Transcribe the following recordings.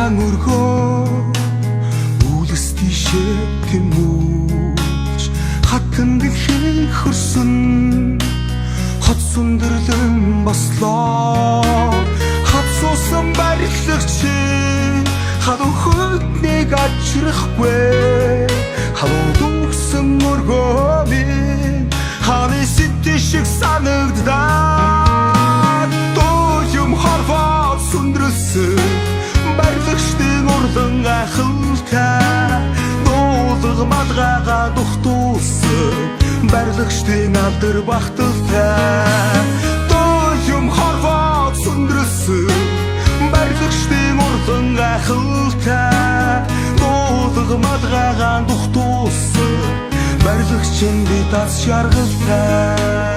Цагаан өргөө үлэс тишээ тэмүүлж хатан дэлхийн хөрсөн хот сүндэрлэн бослоо хат суусан барилгач халуун хөднийг ажрахгүй халуун дүгсэн өргөө минь ханы сэтэ шиг санагдаад дуу хорвоо сүндрэлсэн барилгачдын урлан гайхалтай дуулаг мадгаага духтуулсан барилгачдын алдар бахталтай дуу хорвоо сүндрэлсэн барилгачдын урлан гайхалтай дуулаг мадгаага духтуулсан барилгачдын би тас жаргалтай.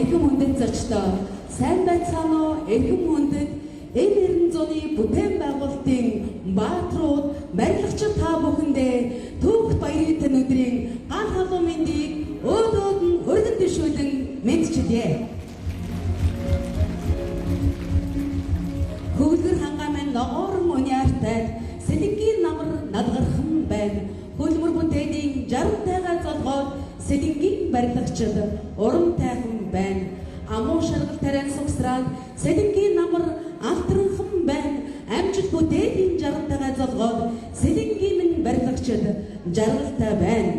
Эрхэм хүндэт зочдоо сайн байцгаана уу? Эрхэм хүндэт энэ 90 зууны бүтээн байгуулалтын бааtruуд барилгачид та бүхэндээ түүх баярын тань өдрийн ган халуун мэндийг өөдөөд нь өргөн дэвшүүлэн мэдчилье. Хөвлөр хангаамын ногоорон униартайд сэлэнгийн намар надгархан байна. Хөлмөр бүтээний 60 тайгаа золгоод сэлэнгийн барилгачид урам тайхан байна. Амуу шаргал тариан сумсраад сэлэнгийн намар алтранхан байна. Амжилт бүтээлийн 60 тайгаа золгоод сэлэнгийн минь барилгачид жаргалтай байна.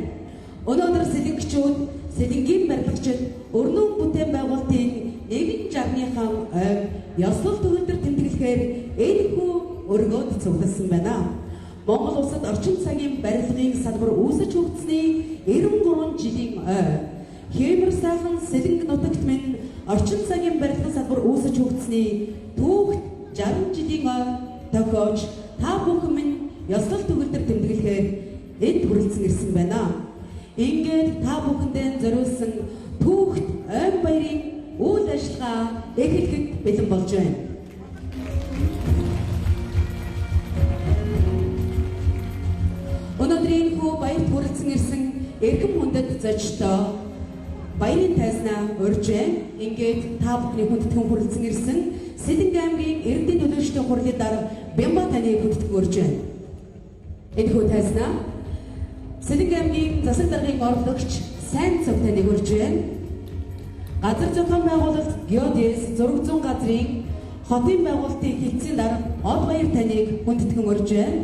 Өнөөдөр сэлэнгчүүд сэлэнгийн барилгачид өрнөн бүтээн байгуулалтын нэгэн жаргийнхаа ойг ёслол төгөлдөр тэмдэглэхээр энэхүү өргөөд цугласан байна. Монгол улсад орчин цагийн барилгын салбар үүсэж хөгжсөний 93 жилийн ой. Хэмэр сайхан сэлэнг нутагт минь орчин цагийн барилгын салбар үүсэж хөгжсөний түүхт 60 жилийн ой тохиож та бүхэн минь ёслол төгөлдөр тэмдэглэхээр энд хүрэлцэн ирсэн байна. Ингээд та бүхэндээ зориулсан түүхт ойн баярын үйл ажиллагаа эхлэхэд бэлэн болж байна. Өнөөдрийн хүү баярт хүрэлцэн ирсэн эрхэм хүндэт зочдоо баярын тайзнаа урьж байна. Ингээд та бүхний хүндэтгэн хүрэлцэн ирсэн Сэлэнг аймгийн Эрдэнэ төлөөлөлтийн хурлын дарга Бямба таныг хүндэтгэн урьж байна. Энэ хүү тайзнаа Сэлэнг аймгийн засаг даргын орлогч сайн цог таныг урьж байна. Газар зохион байгуулалт Геодез зураг зүүн газрын хотын байгуулалтын хэлтсийн дарга Од Баяр таныг хүндэтгэн урьж байна.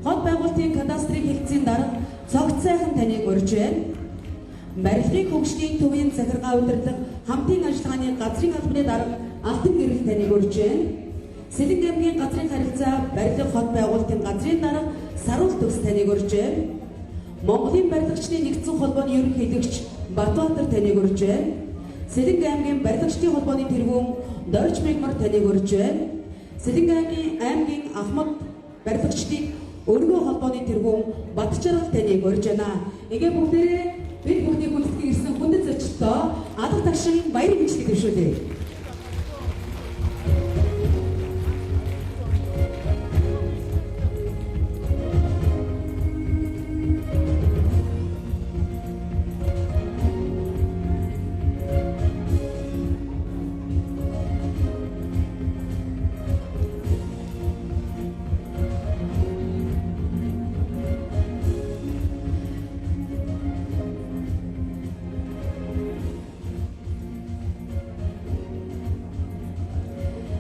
Хот байгуулалтын кадастрын хэлтсийн дарга Цогц сайхан таныг урьж байна. Барилгын хөгжлийн төвийн захиргаа удирдлага хамтын ажиллагааны газрын албаны дарга Алтан гэрэл таныг урьж байна. Сэлэнг аймгийн газрын харилцаа барилга хот байгуулалтын газрын дарга Саруул Төгс таныг урьж байна. Монголын барилгачдын нэгдсэн холбооны ерөнхийлөгч Батбаатар таныг урьж байна. Сэлэнг аймгийн барилгачдын холбооны тэргүүн Дорж Мегмар таныг урьж байна. Сэлэнг аймгийн Ахмад барилгачдын өргөө холбооны тэргүүн Батчаргал таныг урьж байна. Ингээ бүгдээрээ бид бүхний хүндэтгэн ирсэн хүндэт зочдоо алга тагшин баярын мэдлэг дэвшүүлье.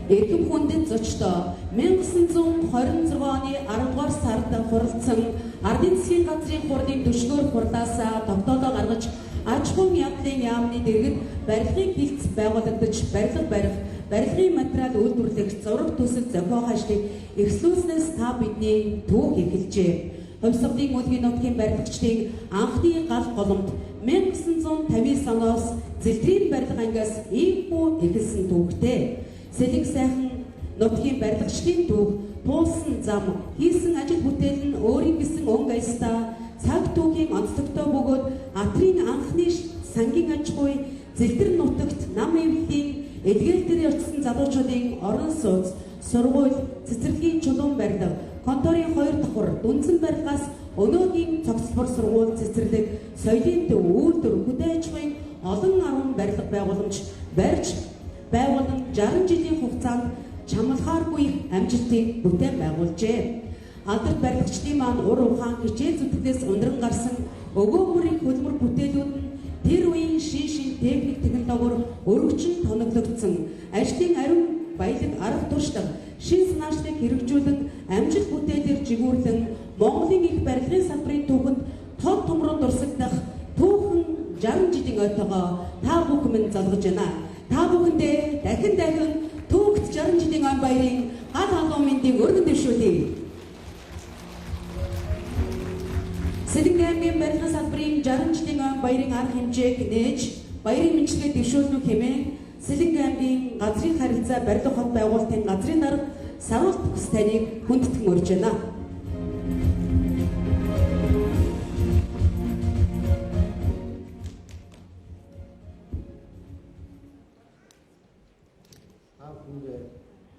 Эрхэм хүндэт зочдоо 1926 оны 10 дугаар сард хуралдсан Ардын засгийн газрын хурлын түшгээр хурлаас тогтоолоо гаргаж аж ахуйн явдлын яамны дэргэд барилгын хэлтс байгуулагдаж барилгын материал үйлдвэрлэх зураг төсөл зохион ажлыг эхлүүлснээс та бидний түүх эхэлжээ. Хувьсгалын мөлгийн нутгийн барилгачдын анхны гал голомт 1959 оноос Зэлтрийн барилга ангиас ийхүү эхэлсэн түүхтэй. Сэлэнг сайхан нутгийн барилгачдын түүх, туулсан зам, хийсэн ажил бүтээл нь өөрийн гэсэн өнгө аястаа цаг түүхийн онцлогтой бөгөөд Атрын анхны сангийн аж ахуй Зэлтэр нутагт нам эвлэлийн эдгээр очсон залуучуудын орон сууц, сургууль, цэцэрлэгийн чулуун барилга, конторын 2 давхар дүнсэн барилгаас өнөөгийн цогцлбор сургууль цэцэрлэг, соёлын төв, үйлдвэр, хөдөө аж ахуйн олон 10 барилга байгууламж барьж байгуулан 60 жилийн хугацаанд чамлахааргүй их амжилтыг бүтээн байгуулжээ. Алдарт барилгачдын маань ур ухаан хичээл зүтгэлээс ундран гарсан өгөө бүрийн хөдөлмөр бүтээлүүд нь тэр үеийн шин техник технологиор өргөжин тоноглогдсон ажлын ариун баялаг арга туршлага шин санаачлалыг хэрэгжүүлэн амжилт бүтээлээр жигүүрлэн Монголын их барилгын салбарын түүхэнд тод томроо дурсагдах түүхэн 60 жилийн ойтойгоо та бүхэн минь залгаж байна. Та бүхэндээ дахин түүхт 60 жилийн он баярын гал халуун мэндийг өргөн дэвшүүлье. Сэлэнгэ аймгийн барилгын салбарын 60 жилийн он баярын арга хэмжээг нээж баярын мэдлэгээ дэвшүүлнэ хэмээн Сэлэнгэ аймгийн газрын харилцаа барилга хот байгуулалтын газрын дарга Саруулт бүс таныг хүндэтгэн урьж байна.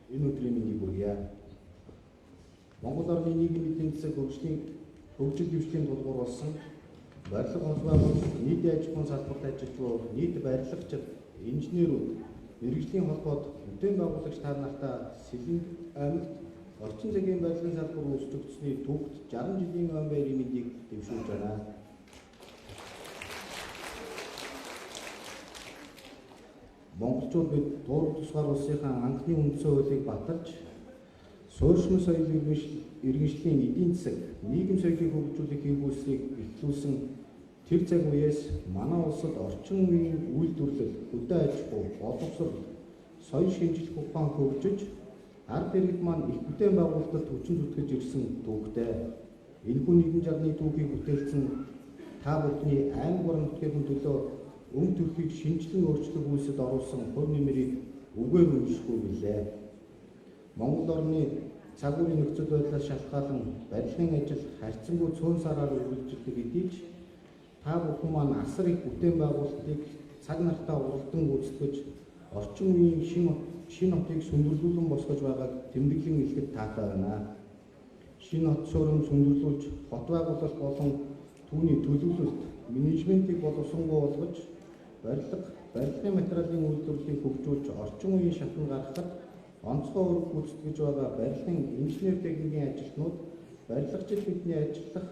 Энэ өдрийн мэндийг хүргье. Монгол орны нийгмийн эдийн засаг хөгжил дэвшлийн тулгуур болсон барилга холбоос нийтийн аж ахуйн салбарт ажиллаж буй нийт барилгачид, инженерүүд, мэргэжлийн холбоод бүтээн байгуулагч та нартай Сэлэнг аймагт орчин цагийн барилгын салбар үүсгэгдсэний түүхт 60 жилийн он баярын мэндийг дэвшүүлж байна. Монголчууд бид дуур тусгаар улсынхаа анхны үндсэн хуулийг баталж, суурьшмал соёлын иргэншлийн эдийн засаг, нийгэм соёлыг хөгжүүлэх хэв үүсийг эхлүүлсэн тэр цаг үеэс манай улсад орчин үеийн үйлдвэрлэл, хөдөө аж ахуй, боловсрол, соёл шинжилх ухаан хөгжиж, ард иргэд маань их бүтээн байгуулалтад хүчин зүтгэж ирсэн түүхтэй. Энэхүү нийгэм жарганы түүхийг бүтээлсэн та бүхний аймаг орон нутгийн төлөө өмнө төрхийг шинжилэн өөрчлөх үйлсэд оруулсан хувь нэмрийг үгээр үнэлэхгүй билээ. Монгол орны цаг үеийн нөхцөл байдлаас шалтгаалan барилгын ажил харьцангуй цөөн сараар үргэлжилдэг хэдий ч та бүхэн маань асар их бүтээн байгуулалтыг цаг нартаа уралдан гүйцэтгэж орчин үеийн шинэ хотыг сүндэрлүүлэн босгож байгааг тэмдэглэн хэлэхэд таатай байна. Шинэ хот суурин сүндэрлүүлж хот байгуулалт болон түүний төлөвлөлт, менежментийг боловсронгуй болгож барилгын материалын үйлдвэрлэлийг хөгжүүлж орчин үеийн шатнд гаргахад онцгой үүрэг гүйцэтгэж байгаа барилгын инженер техникийн ажилтнууд барилгачид бидний ажиллах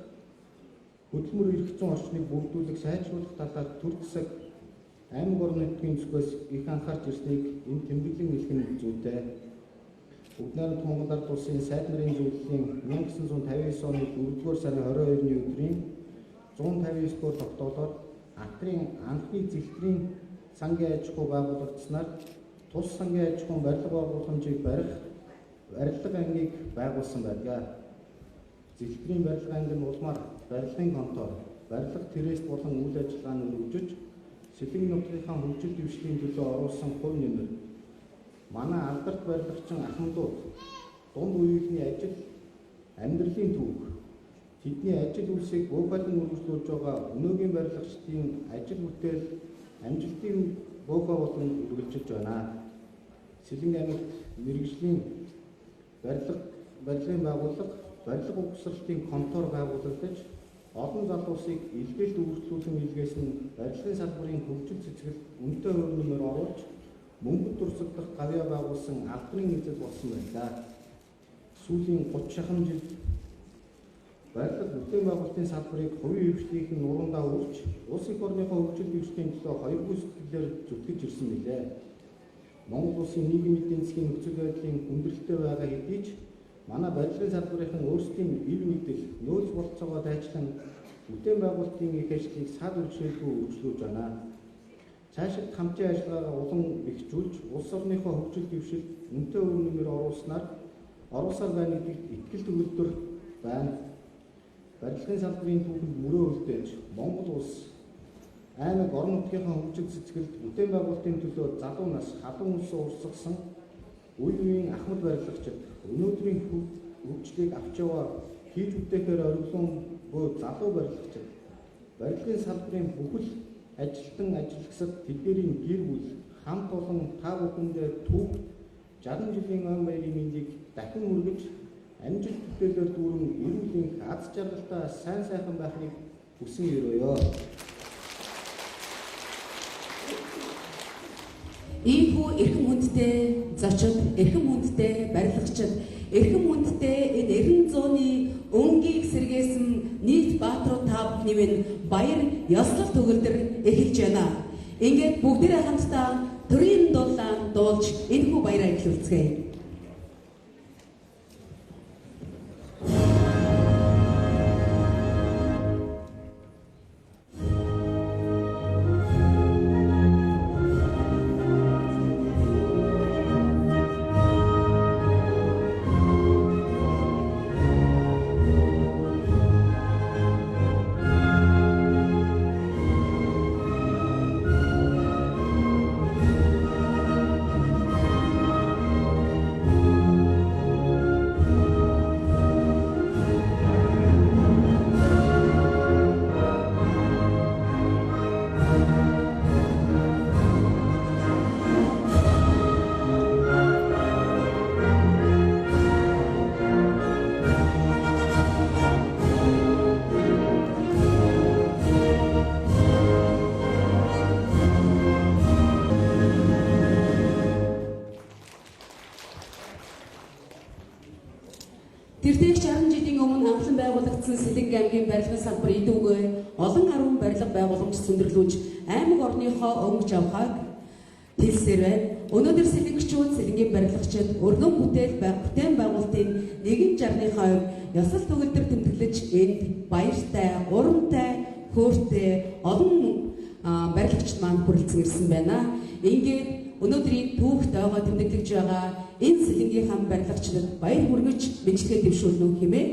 хөдөлмөр эрх зүйн орчныг бүрдүүлэх, сайжруулах талаар төр засаг аймаг орон нутгийн зүгээс их анхаарч ирснийг энэ тэмдэглэн хэлэх нь зүйтэй. Бүгд найрамд Монгол Ард улсын сайд нарын зөвлөлийн 1959 оны 4-р сарын 22-ны өдрийн 159 дугаар тогтоолоор Атрын анхны зэлтрийн сангийн аж ахуй байгуулагдсанаар тус сангийн аж ахуйн барилга байгууламжийг барих барилга ангийг байгуулсан байдаг. Зэлтрийн барилга анги нь улмаар барилгын контор, барилга трест болон үйл ажиллагааны өргөжж Сэлэнг нутгийнхаа хөгжил дэвшлийн төлөө оруулсан хувь нэмэр манай алдарт барилгачин ахмадууд дунд үеийнхний ажил, амьдралын түүх, тэдний ажил үйлсийг буугаалan үргэлжлүүлж байгаа өнөөгийн барилгачдын ажил бүтээл, амжилтын буугаа болон үргэлжилж байна. Сэлэнг аймагт мэргэжлийн барилгын байгууллага, барилга угсралтын контор байгуулагдаж олон залуусыг илгээлт үргэлжлүүлэн илгээс нь барилгын салбарын хөгжил цэцгэлд үнэтэй хувь нэмэр оруулж мөнгөд дурсагдах гавьяа байгуулсан албаны эзэл болсон байлаа. Сүүлийн 30 шахан жил барилга бүтээн байгуулалтын салбарыг хувийн хөгжлийн нуруундаа үрж улс их орныхоо хөгжил дэвшлийн төлөө хоёргүй сэтгэлээр зүтгэж ирсэн билээ. Монгол улсын нийгмийн эдийн засгийн нөхцөл байдлын хүндрэлтэй байгаа хэдий ч манай барилгын салбарын өөрсдийн ив нэгдэл, нөөц болцоогоо дайчлан бүтээн байгуулалтын их ажлыг сад үргэлжлүүлгүй үргэлжлүүлж байна. Цаашид хамтын ажиллагаагаа улам бэхжүүлж, улс орныхоо хөгжил дэвшилд үнэтэй үр нэмэр оруулсаар байна гэдэгт итгэл төгөлдөр байна. Барилгын салбарын түүхэнд мөрөө үлдээж, Монгол улс аймаг орон нутгийнхаа хөгжил цэцгэлд бүтээн байгуулалтын төлөө залуу нас халуун улсаа урсгасан үе үеийн ахмад барилгачид өнөөдрийн хөгжлийг авч яваа хийж бүтээхээр ориглон буй залуу барилгачид барилгын салбарын бүхэл ажилтан ажиллагсад тэдгээрийн гэр бүл хамт олон та бүхэндээ түүх 60 жилийн он баярын мэндийг дахин үргэж амжилт бүтээлээр дүүрэн эрүүлийн аз жаргалтай сайн сайхан байхыг хүсэн өрөөё. Ийхүү эрхэм хүндтэй зочид, эрхэм хүндтэй барилгачид, эрхэм хүндтэй энэ 90 зууны өнгийг сэргээсэн нийт бааtruуд та бүхний минь баяр ёслол төгөлдөр эхэлж байна. Ингээд бүгдээрээ хамтдаа төрийн дуулаан дуулж энэхүү баяраа эхлүүлцгээе. Тэрдээ 60 жилийн өмнө амлан байгуулагдсан Сэлэнг аймгийн барилгын салбар идэвгүй олон гаруй барилга байгууламж зөндөрлүүлж аймаг орныхоо өнгөж авахыг хэлсээр байна. Өнөөдөр сэлэнгчүүд, сэлэнгийн барилгачид өргөн бүтээн байгуулалтын нэгэн жарныхаа ёслол төгөлдөр тэмдэглэж энд баяртай, урамтай, хөөртэй олон барилгачид маань хүрэлцэн ирсэн байна. Ингээд өнөөдрийн түүх тойгоо тэмдэглэж байгаа энэ сэлэнгийн хам барилгачдад баяр хүргэж мэдлэгээ дэвшүүлнэ хэмээн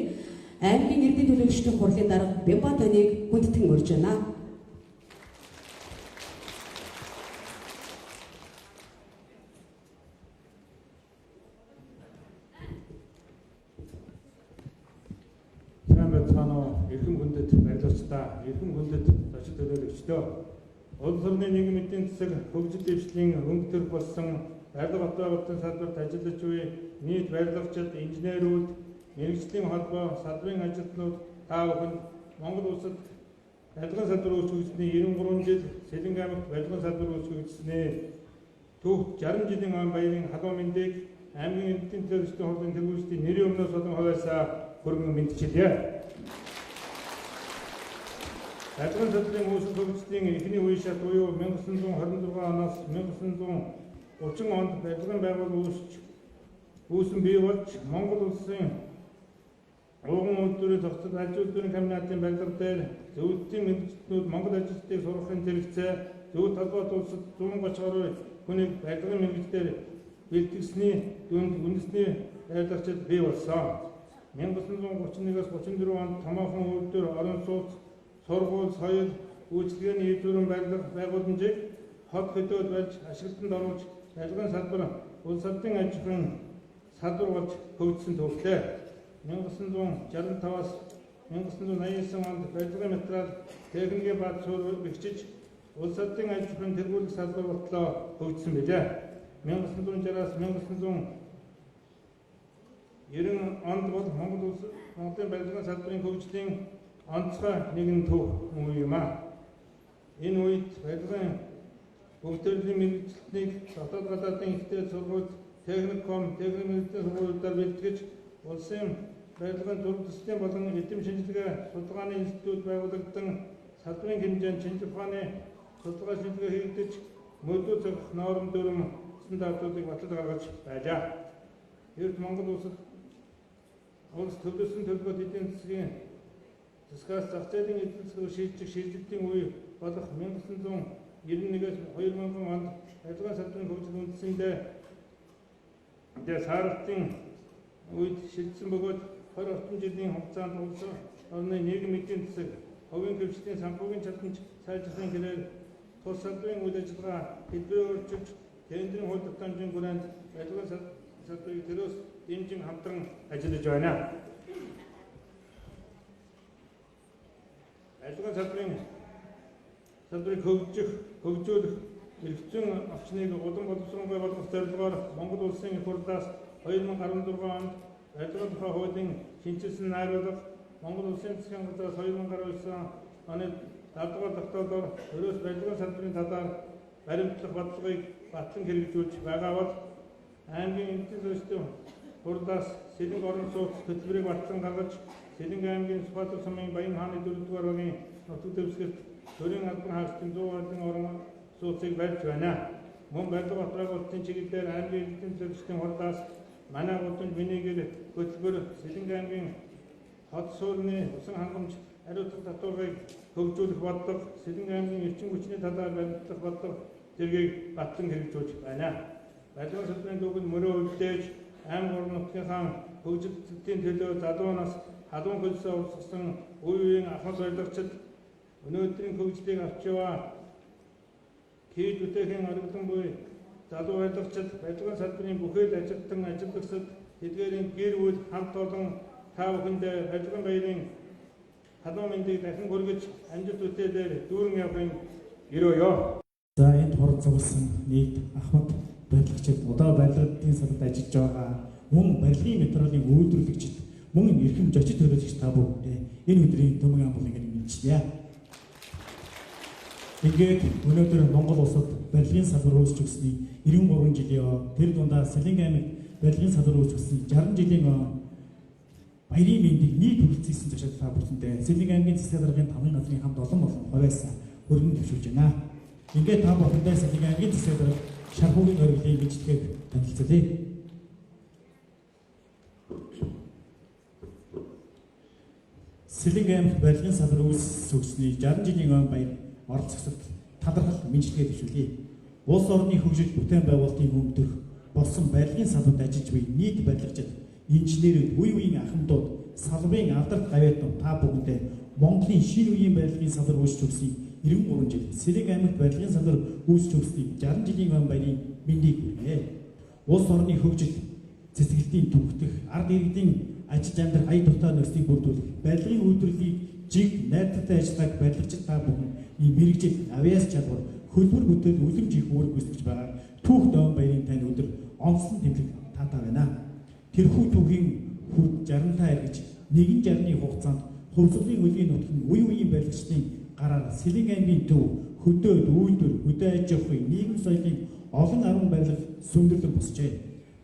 аймгийн эрдэнэ төлөөлөгчдийн хурлын дарга Бямбатоныг хүндэтгэн урьж байна. Сайн байцгаана уу? Эрхэм хүндэт барилгачдаа, эрхэм хүндэт зочид төлөөлөгчдөө. Улс орны нийгмийн эдийн засаг хөгжил дэвшлийн өнгө төрх болсон барилга бат байгуулалтын салбарт ажиллаж буй нийт барилгачид, инженерүүд, мэрэгжлийн холбоо, салбарын ажилтнууд та бүхэнд Монгол улсад барилгын салбар үүсгэсний 93 жил Сэлэнг аймагт барилгын салбар үүсгэсний түүх 60 жилийн он баярын халуун мэндийг аймгийн эдийн төлөөлөгчдийн хурлын тэргүүлжтийн нэрийн өмнөөс олон хаваасаа хүргэн мэдчилье. Барилгын салбарын үүсгэл хөгжлийн эхний үе шат буюу 1926 оноос 1930 онд барилгын байгуул үүсэн бий болж Монгол улсын ууган үйлдвэрийн тогтцол аж үйлдвэрийн комбинатын барилга дээр зөвлөлтийн мэргэжлүүд Монгол ажилтнуудыг сургахын зэрэгцээ зөвлөлт холбоот улсад 130 гаруй хүнийг барилгын мэргэжлээр бэлтгэсний дүнд үндэсний барилгачид бий болсон. 1931-аас 34 онд томоохон үйлдвэр, орон сууц, сургууль, соёл, үйлчлэгээний үйлдвэрийн барилга байгууламжийг хот хөдөөд барьж ашиглалтанд оруулж барилгын салбар улс ордын аж ахуйн салбар болж хөгжсөн төвлөө. 1965-аас 1989 онд барилгын материал техникийн бааз суурь бэхжиж улс ордын аж ахуйн тэргүүлэх салбар болтлоо хөгжсөн билээ. 1960-аас 1990 онд бол Монголын барилгын салбарын хөгжлийн онцгой нэгэн төв үе юм аа. Энэ үед барилгын бүх төрлийн мэргэжилтнийг дотоод гадаадын ихтэй сургууль, техникум, техник мэргэжлийн сургуулиудаар бэлтгэж улсын барилгын төр төслийн болон эдэм шинжилгээ судалгааны институт байгуулагдсан салбарын хэмжээнд шинжлэх ухааны судалгаа шинжилгээ хийгдэж мөрдөө зохих норм дүрм стандартуудыг батлаж гаргаж байлаа. Эрт Монгол улс төлөвлөсөн төлөвлөгөөт эдийн засгийн засгаас зах зээлийн эдийн засаг шийдэх шийдвэрийн үе болох 1991-ээс 2000 онд барилгын салбарын хөгжил үндэсэндээ саарлтын үед шилжсэн бөгөөд 20 орчим жилийн хугацаанд улс орны нийгмийн эдийн засаг, хувийн хөгжлийн санхүүгийн чадамж сайжрахын гэрээр тус салбарын үйл ажиллагаа хэлбэрөөрчилж тендерийн хууль тогтоомжийн хүрээнд барилгын салбарыг төрөөс дэмжин хамтран ажиллаж байна. Барилгын салбарыг хөгжүүлэх эрхцэн орчныг улам боловсруулах болгох зорилгоор Монгол улсын их хурлаас 2016 онд барилгын тухай хуулийн шинжилсэн найруулга Монгол улсын засгийн газраас 2019 оны 7 дугаар тогтоолоор өрөөс барилгын салбарын талаар баримтлах бодлогыг батлан хэрэгжүүлж байгаа бол аймгийн эдийн засгийн хурдаас Сэлэнг орон сууц хөтөлбөрийг батлан гаргаж Сэлэнг аймгийн Сүхбаатар сумын Баян хааны 4-р багийн нутаг дэвсгэрт төрийн албан хаагчдын 100 гаруй орон сууцыг барьж байна. Мөн барилга баталгаалтын чиглэлээр аймгийн эдийн засгийн хурдаас манай гудамж минийгэр хөтөлбөр Сэлэнг аймгийн хот суурны усан хангамж хариуцлага татварыг хөгжүүлэх бодлого, Сэлэнг аймгийн эрчим хүчний талаар баримтлах бодлого зэргийг батлан хэрэгжүүлж байна. Барилгын салбарын төвөнд мөрөө үлдээж аймаг орон нутгийнхаа хөгжилтийн төлөө залуу нас халуун хөлсөө урсгасан үе үеийн ахмад барилгачид өнөөдрийн хөгжлийг авч яваа хийж бүтээхийн оргилон буй залуу барилгачид барилгын салбарын бүхэл ажилтан ажиллагчид тэдгээрийн гэр бүл хамт олон та бүхэндээ барилгын баярын халуун мэндийг дахин хүргэж амжилт бүтээлээр дүүрэн явахын өрөөё. За энд хурд зогссон нийт ахмад барилгачид удаа барилгын салбарт ажиллаж байгаа мөн барилгын материалын үйлдвэрлэгчид мөн эрхэм зочид төлөөлөгч та бүхэндээ энэ өдрийн төмөн амгалыг мэдчилье. Ингээд өнөөдөр Монгол улсад барилгын салбар үүсч өгсөний 93 жилийн тэр дундаа Сэлэнг аймагт барилгын салбар үүсч өгсөн 60 жилийн баярын мэндийг нийт хүрэлцүүлсэн зочид та бүхэндээ Сэлэнг аймгийн засаг даргын 5 газрын хамт олон хувиас өргөн төвшүүлж байна. Ингээд та бүхэндээ Сэлэнг аймгийн засаг дарга Шархуугийн оргилын бичлэгийг танилцуулъя. Сэлэнг аймагт барилгын салбар үүсч өгсөний 60 жилийн баяр орон зэгсэлд талархал мэдлэгээ төвшүүлье. Улс орны хөгжил бүтээн байгуулалтын өмдөх болсон барилгын салбарт ажиллаж буй нийт барилгачид, инженерүүд, үе үеийн ахмадууд, салбарын алдарт гавьяатнууд та бүхэндээ Монголын шинэ үеийн барилгын салбар үүсч өгсөний 93 жил Сэлэнг аймагт барилгын салбар үүсч өгсөний 60 жилийн баярын мэндийг хүргье. Улс орны хөгжил цэцгэлтийн төвөгдөх, ард иргэдийн ажил амьдрах ая дутаа нөхцөлийг бүрдүүлэх, барилгын үйлдвэрлэлийг жиг найдвартай ажиллагааг барилгачид та бүхэн мэрэгжил, авиас чадвар, хөлбөр бүтээл үлэмж их үүрэг гүйцэтгэж байгаа түүх даун баярын тань өдөр онцлон тэмдэг таатай байна. Тэрхүү түүхийн хүрд 60-таа эргэж нэгэн жарны хугацаанд хувьсгалын үеийн нутгийн үе үеийн барилгачдын гараар Сэлэнг аймгийн төв, хөдөөд, үйлдвэр, хөдөө аж ахуйн, нийгэм соёлын олон арван барилга сүмдэрлэн босжээ.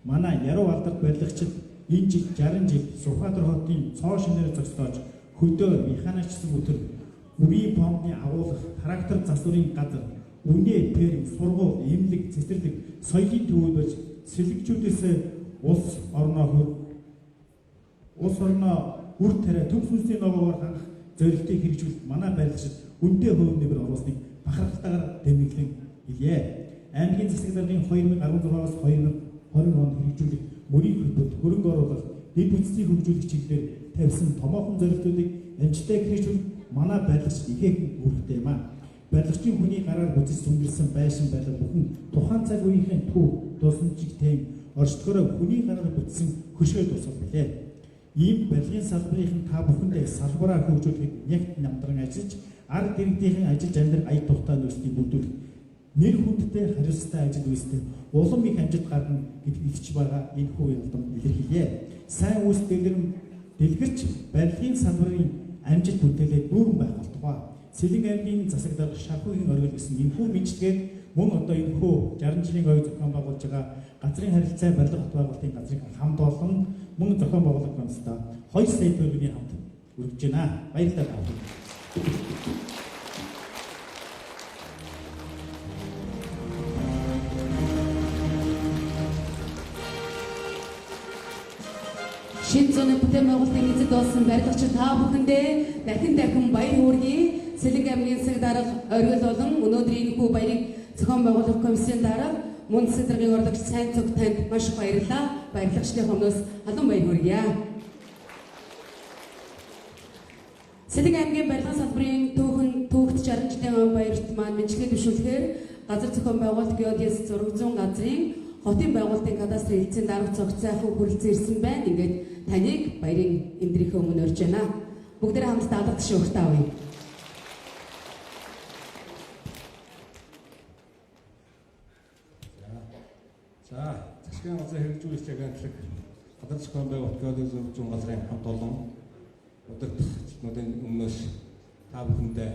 Манай яруу алдарт барилгачид энэ жил 60 жил Сүхбаатар хотын цоо шинээр зогсоож хөдөө механикчсан өтөр, үрийн помпны агуулгах, трактор засварын газар, үнэ, ферм, сургууль, эмнэлэг, цэцэрлэг, соёлын төвүүд болж сэлэгчүүдээс улс орноо үр тариа төв сүнсний ногоогоор хангах зорилтыг хэрэгжүүлэх манай барилгачид үнэтэй хувь нэмэр оруулсныг бахархалтайгаар тэмдэглэн хэлье. Аймгийн засаг даргын 2016-аас 2020 онд хэрэгжүүлэх мөрийн хөтөлбөрт хөрөнгө оруулах, дэд бүтцийг хөгжүүлэх чиглэлээр тавьсан томоохон зорилтуудыг амжилттай хэрэгжүүлэх манай барилгачид ихээхэн үүрэгтэй юм а. Барилгачийн хүний гараар бүтэц сүмгэрсэн байшин барилга бүхэн тухайн цаг үеийнхэн төв, тусламжийг тэм, орчдгороо хүний гараар бүтсэн хөшөө тусал билээ. Ийм барилгын салбарын та бүхэндээ салбараа хөгжүүлэхэд нягт намтран ажиллаж, ард иргэдийн ажиллаж амьдрах ая тухтай нөхцөлийг бүрдүүлэх нэр хүндтэй хариуцлагатай ажил үйлстэй улам их амжилт гарна гэдгийг илч байгаа энэ хүү ялдам илэрхийлье. Сайн үйлс дэлгэрч барилгын салбарын амжилт бүтээлээ дүүрэн байх болтугай. Сэлэнг аймгийн засаг дарга Шархуугийн оргил гэсэн энэхүү мэдлэгээр мөн одоо энэхүү 60 жилийн оюу зохион байгуулж байгаа газрын харилцаа барилга хот байгуулалтын газрын хамт олон мөн зохион байгуулалт банстаа 2 сая төгрөгийн хамт өргөж байна. Баярлалаа. Шинэ зуны бүтээн байгуулалтын эзэд болсон барилгачид та бүхэндээ дахин баяр хүргэе. Сэлэнг аймгийн засаг дарга оргил болон өнөөдрийн энэхүү баярыг зохион байгуулах комиссийн дарга мөн засаг даргын урлагч сайн цуг танд маш их баярлалаа. Баярлагчдын өмнөөс халуун баяр хүргье. Сэлэнг аймгийн барилгын салбарын түүхт 60 жилийн баярт маань мэдлэгээ төвшүүлэхээр газар зохион байгуулалт геодез 600 газрын хотын байгуулалтын кадастрын эцсийн дарга цогцсайхан хүрэлцэн ирсэн байна. Ингээд таныг баярын эндрийнхээ өмнө өрж байна. Бүгдээрээ хамтдаа алга тушаалтаа авъя. За, засгийн газрын хэрэгжүүлэгч агентлаг газар зохион байгуулалт геодез 600 газрын хамт олон удирдлагчдын өмнөөс та бүхэндээ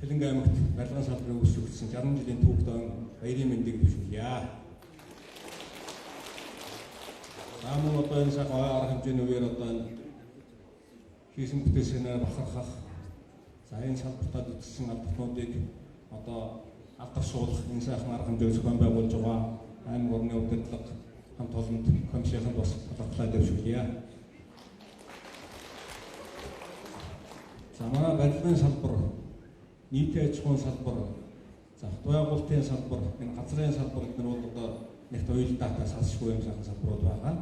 Сэлэнгэ аймагт барилгын салбарын үүсч өгсөн 60 жилийн түүхт баярын мэндийг дэвшүүлье. Мөн одоо энэ сайхан арга хэмжээний үеэр одоо хийсэн бүтээсээр бахархах, за энэ салбартад үтсэн албатнуудыг одоо алдаршуулах энэ сайхан арга хэмжээг зохион байгуулж байгаа аймаг орны удирдлага хамт олонд комиссийнханд бас талархлаа дэвшүүлье. За манай барилгын салбар, нийтийн аж ахуйн салбар, за хот байгуулалтын салбар, энэ газрын салбар гэдэг нь бол одоо нэгт уялдаатай салшгүй юм сайхан салбарууд байгаа.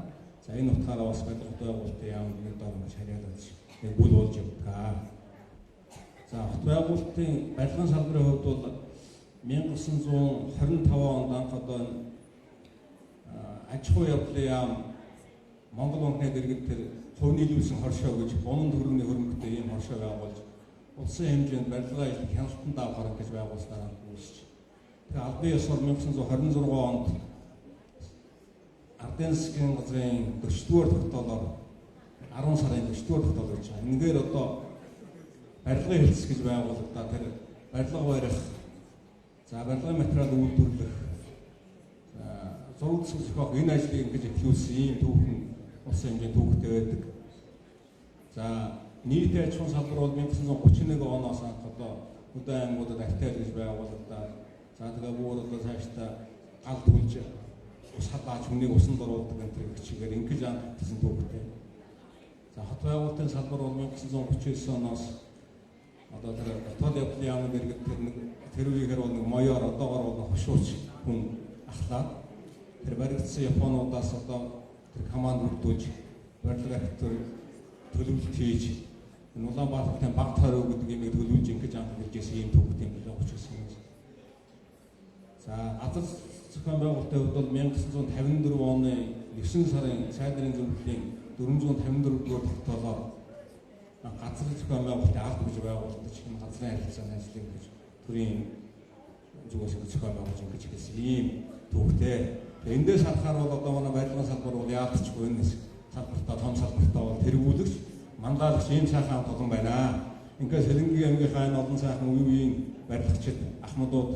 За энэ утгаараа бас барилга хот байгуулалтын яамд нэг доор маш хариалж нэг бүл болж явдаг. За хот байгуулалтын барилгын салбарын хувьд бол 1925 онд анх одоо аж ахуй явдлын яам Монгол банкны дэргэд тэр хувь нийлүүлсэн хоршоо гэж 3 төгрөгийн хөрөнгөтэй ийм хоршоо байгуулж улсын хэмжээнд барилгаа их хяналтанд авахар гэж байгуулснаар үүсч. Тэгээ албан ёсоор 1926 онд Ардын засгийн газрын 40-р тогтоолоор 10 сарын 40-р тогтоол гэж байна. Энэгээр одоо барилгын хэлтс гэж байгуулагдаа тэр барилга барих, за барилгын материал үйлдвэрлэх, зураг зохиох энэ ажлыг ингэж эхлүүлсэн ийм түүхэн улсын хэмжээнд түүхтэй байдаг. За нийтийн аж ахуйн салбар бол 1931 оноос анх одоо хөдөө аймагуудад актер гэж байгуулагдаа. За тэгээ бүр одоо цаашдаа гал түлж ус хадаач хүнийг усанд оруулдаг энэ чигээр ингэж анхсан түүхтэй. За хот байгуулалтын салбар бол 1939 оноос одоо тэр дотоод явдлын яамны дэргэд тэр үеигээр бол нэг моёор одоогоор бол хошууч хүн ахлаад тэр баригдсан Японуудаас одоо тэр команд бүрдүүлж барилга актер төлөвлөлт хийж Улаанбаатарын баг тойрог гэдэг имийг төлөвлөж ингэж анх иржсэн ийм түүхтэй юм билээ учраас. За газар зохион байгуулалтын хувьд бол 1954 оны 9 сарын сайдрын зөвлөлийн 454-р тогтоолоор газар зохион байгуулалтын алба гэж байгуулагдаж энэ газрын харилцааны ажлыг гэж төрийн зүгээс зохион байгуулж ингэж хэлсэн ийм түүхтэй. Эндээс харахаар бол одоо манай барилгын салбар бол яалтчгүй энэ салбартаа том салбартаа бол тэргүүлэгч мандаалагч ийм сайхан хамт олон байна. Ингээд Сэлэнгийн аймгийнхаа энэ олон сайхан үеийн барилгачид ахмадууд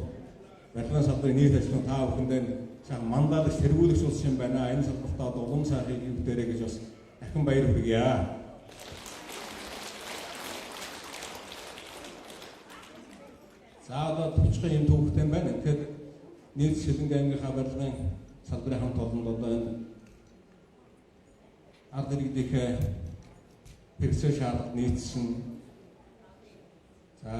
барилгын салбарын нийт ажлын та бүхэндээ сайхан мандаалагч тэргүүлэгч болсон юм байна. Энэ салбартаа одоо улам сайхан хийгдээрэй гэж бас дахин баяр хүргье. За одоо төвчгийн юм түүхтэй байна. Тэгэхээр нийт Сэлэнгийн аймгийнхаа барилгын салбарын хамт олонд одоо энэ ард иргэдийнхээ хэрэгцээ шаардлага нийцсэн. За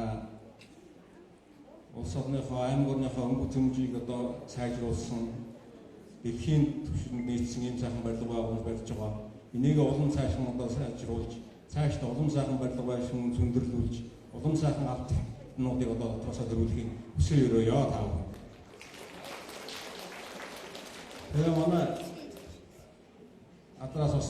улс орныхоо аймаг орныхоо өнгө зэмжийг одоо сайжруулсан дэлхийн түвшинд нийцсэн ийм сайхан барилга байгуулж барьж байгаа. Энийг улам цаашаа одоо сайжруулж, цаашдаа улам сайхан барилга байшин зөндөрлүүлж, улам сайхан албануудыг одоо дотроосоо төрүүлэхийг хүсэл өрөөё таа. Тэгээ манай адраас бас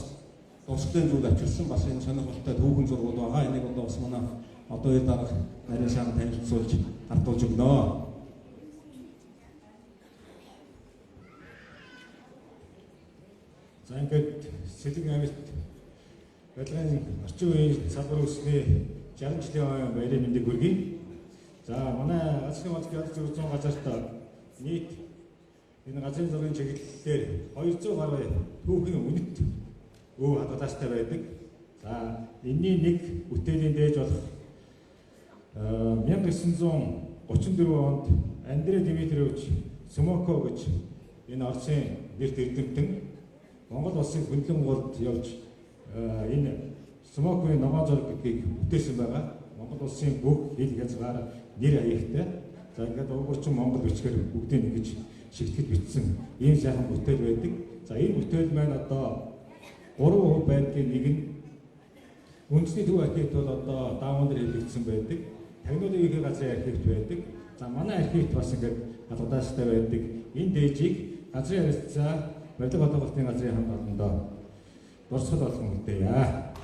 тусгын зүйл авчирсан бас энэ сонирхолтой түүхэн зургууд байгаа. Энийг одоо бас манай одоо энэ дараах нарийн сайхан танилцуулж артуулж өгнө. За ингээд Сэлэнг аймагт барилгын орчин үеийн салбар үүсний 60 жилийн баярын мэндийг хүргэе. За манай Ацхийн модын зургийн газарт нийт энэ газрын зургийн чиглэлээр 200 гаруй түүхийн үнэт өв хадгалаастай байдаг. За энэний нэг бүтээлийн дээж болох 1934 онд Андрей Дмитриевич Сумоко гэж энэ Оросын нэр дэвтэмтэн Монгол улсын хөндлөн голд явж энэ Сумокогийн ногоон зураг гэдгийг бүтээсэн байгаа. Монгол улсын бүх хэл хязгаар нэр аягатай. За ингээд уурчин Монгол бичгээр бүгдийг ингэж шигтгэж бичсэн ийм сайхан бүтээл байдаг. За энэ бүтээл маань одоо 3% байдлын нэг нь үндэсний төв архивт бол одоо дааван дээр хэлэгдсэн байдаг. Тагнуулын ихэнх газрын архивт байдаг. За манай архивт бас ингээд гадаадастай байдаг. Энэ дээжийг газрын харилцаа барилга хадгалалтын газрын хамт олондоо дурсгал болгон үлдээе.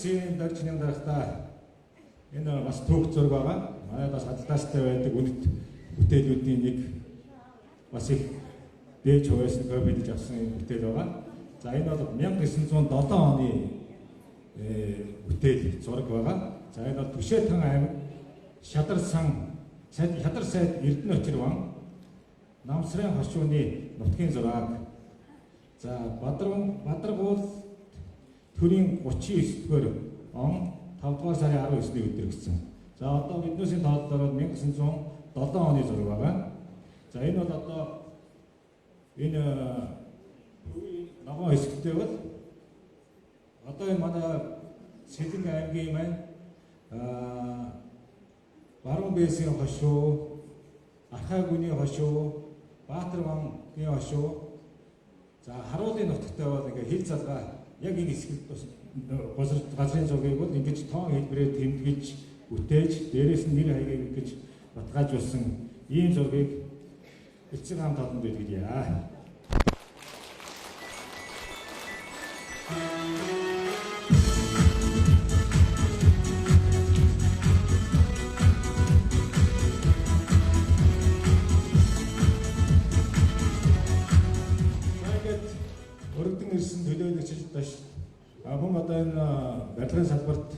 хэсгийн дор чиний дарахдаа энэ бас түүх зураг байгаа. Манай бас хадтаастай байдаг үнэт бүтээлүүдийн нэг бас их дээж хувьяасны ковидж авсан бүтээл байгаа. За энэ бол 1907 оны бүтээл зураг байгаа. За энэ бол Түшэйтэн аймаг Шадар сайд Эрдэнэ Очирван Намсрын хошууны нутгийн зураг. За Бадаргуул төрийн 39-р он 5-р сарын 19-ний өдөр гэсэн. За одоо биднээс тооллоор 1907 оны зураг байгаа. За энэ бол одоо энэ ногоон хэсэгтэй бол одоо энэ манай Сэлэнг аймгийн маань Баруун Бээсийн хошуу, Архай гүний хошуу, Баатар вангийн хошуу. За харуулын нутагтай бол ингээ хил залгаа яг энэ хэсэгт газрын зургийг бол ингэж тоон хэлбэрээр тэмдэглэж, үтээж, дээрээс нь нэр хаягийг ингэж батгаажуулсан ийм зургийг эцэг хамт олонд үлгэрье. Хүн одоо энэ барилгын салбарт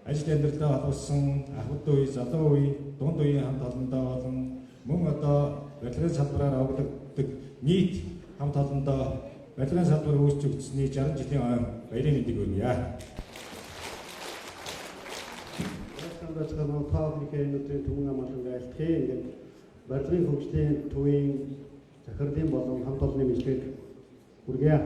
ажил амьдралаа холбосон ахуд үе, залуу үе, дунд үеийн хамт олондоо болон мөн одоо барилгын салбараар аврагддаг нийт хамт олондоо барилгын салбар үүсч өгсөний 60 жилийн ойн баярын мэндийг хүргье. Барилгын пабликийн түмэн амгалан айлтгий ингээд барилгын хөгжлийн төвийн захирлын болон хамт олонны мэдлэгийг хүргье.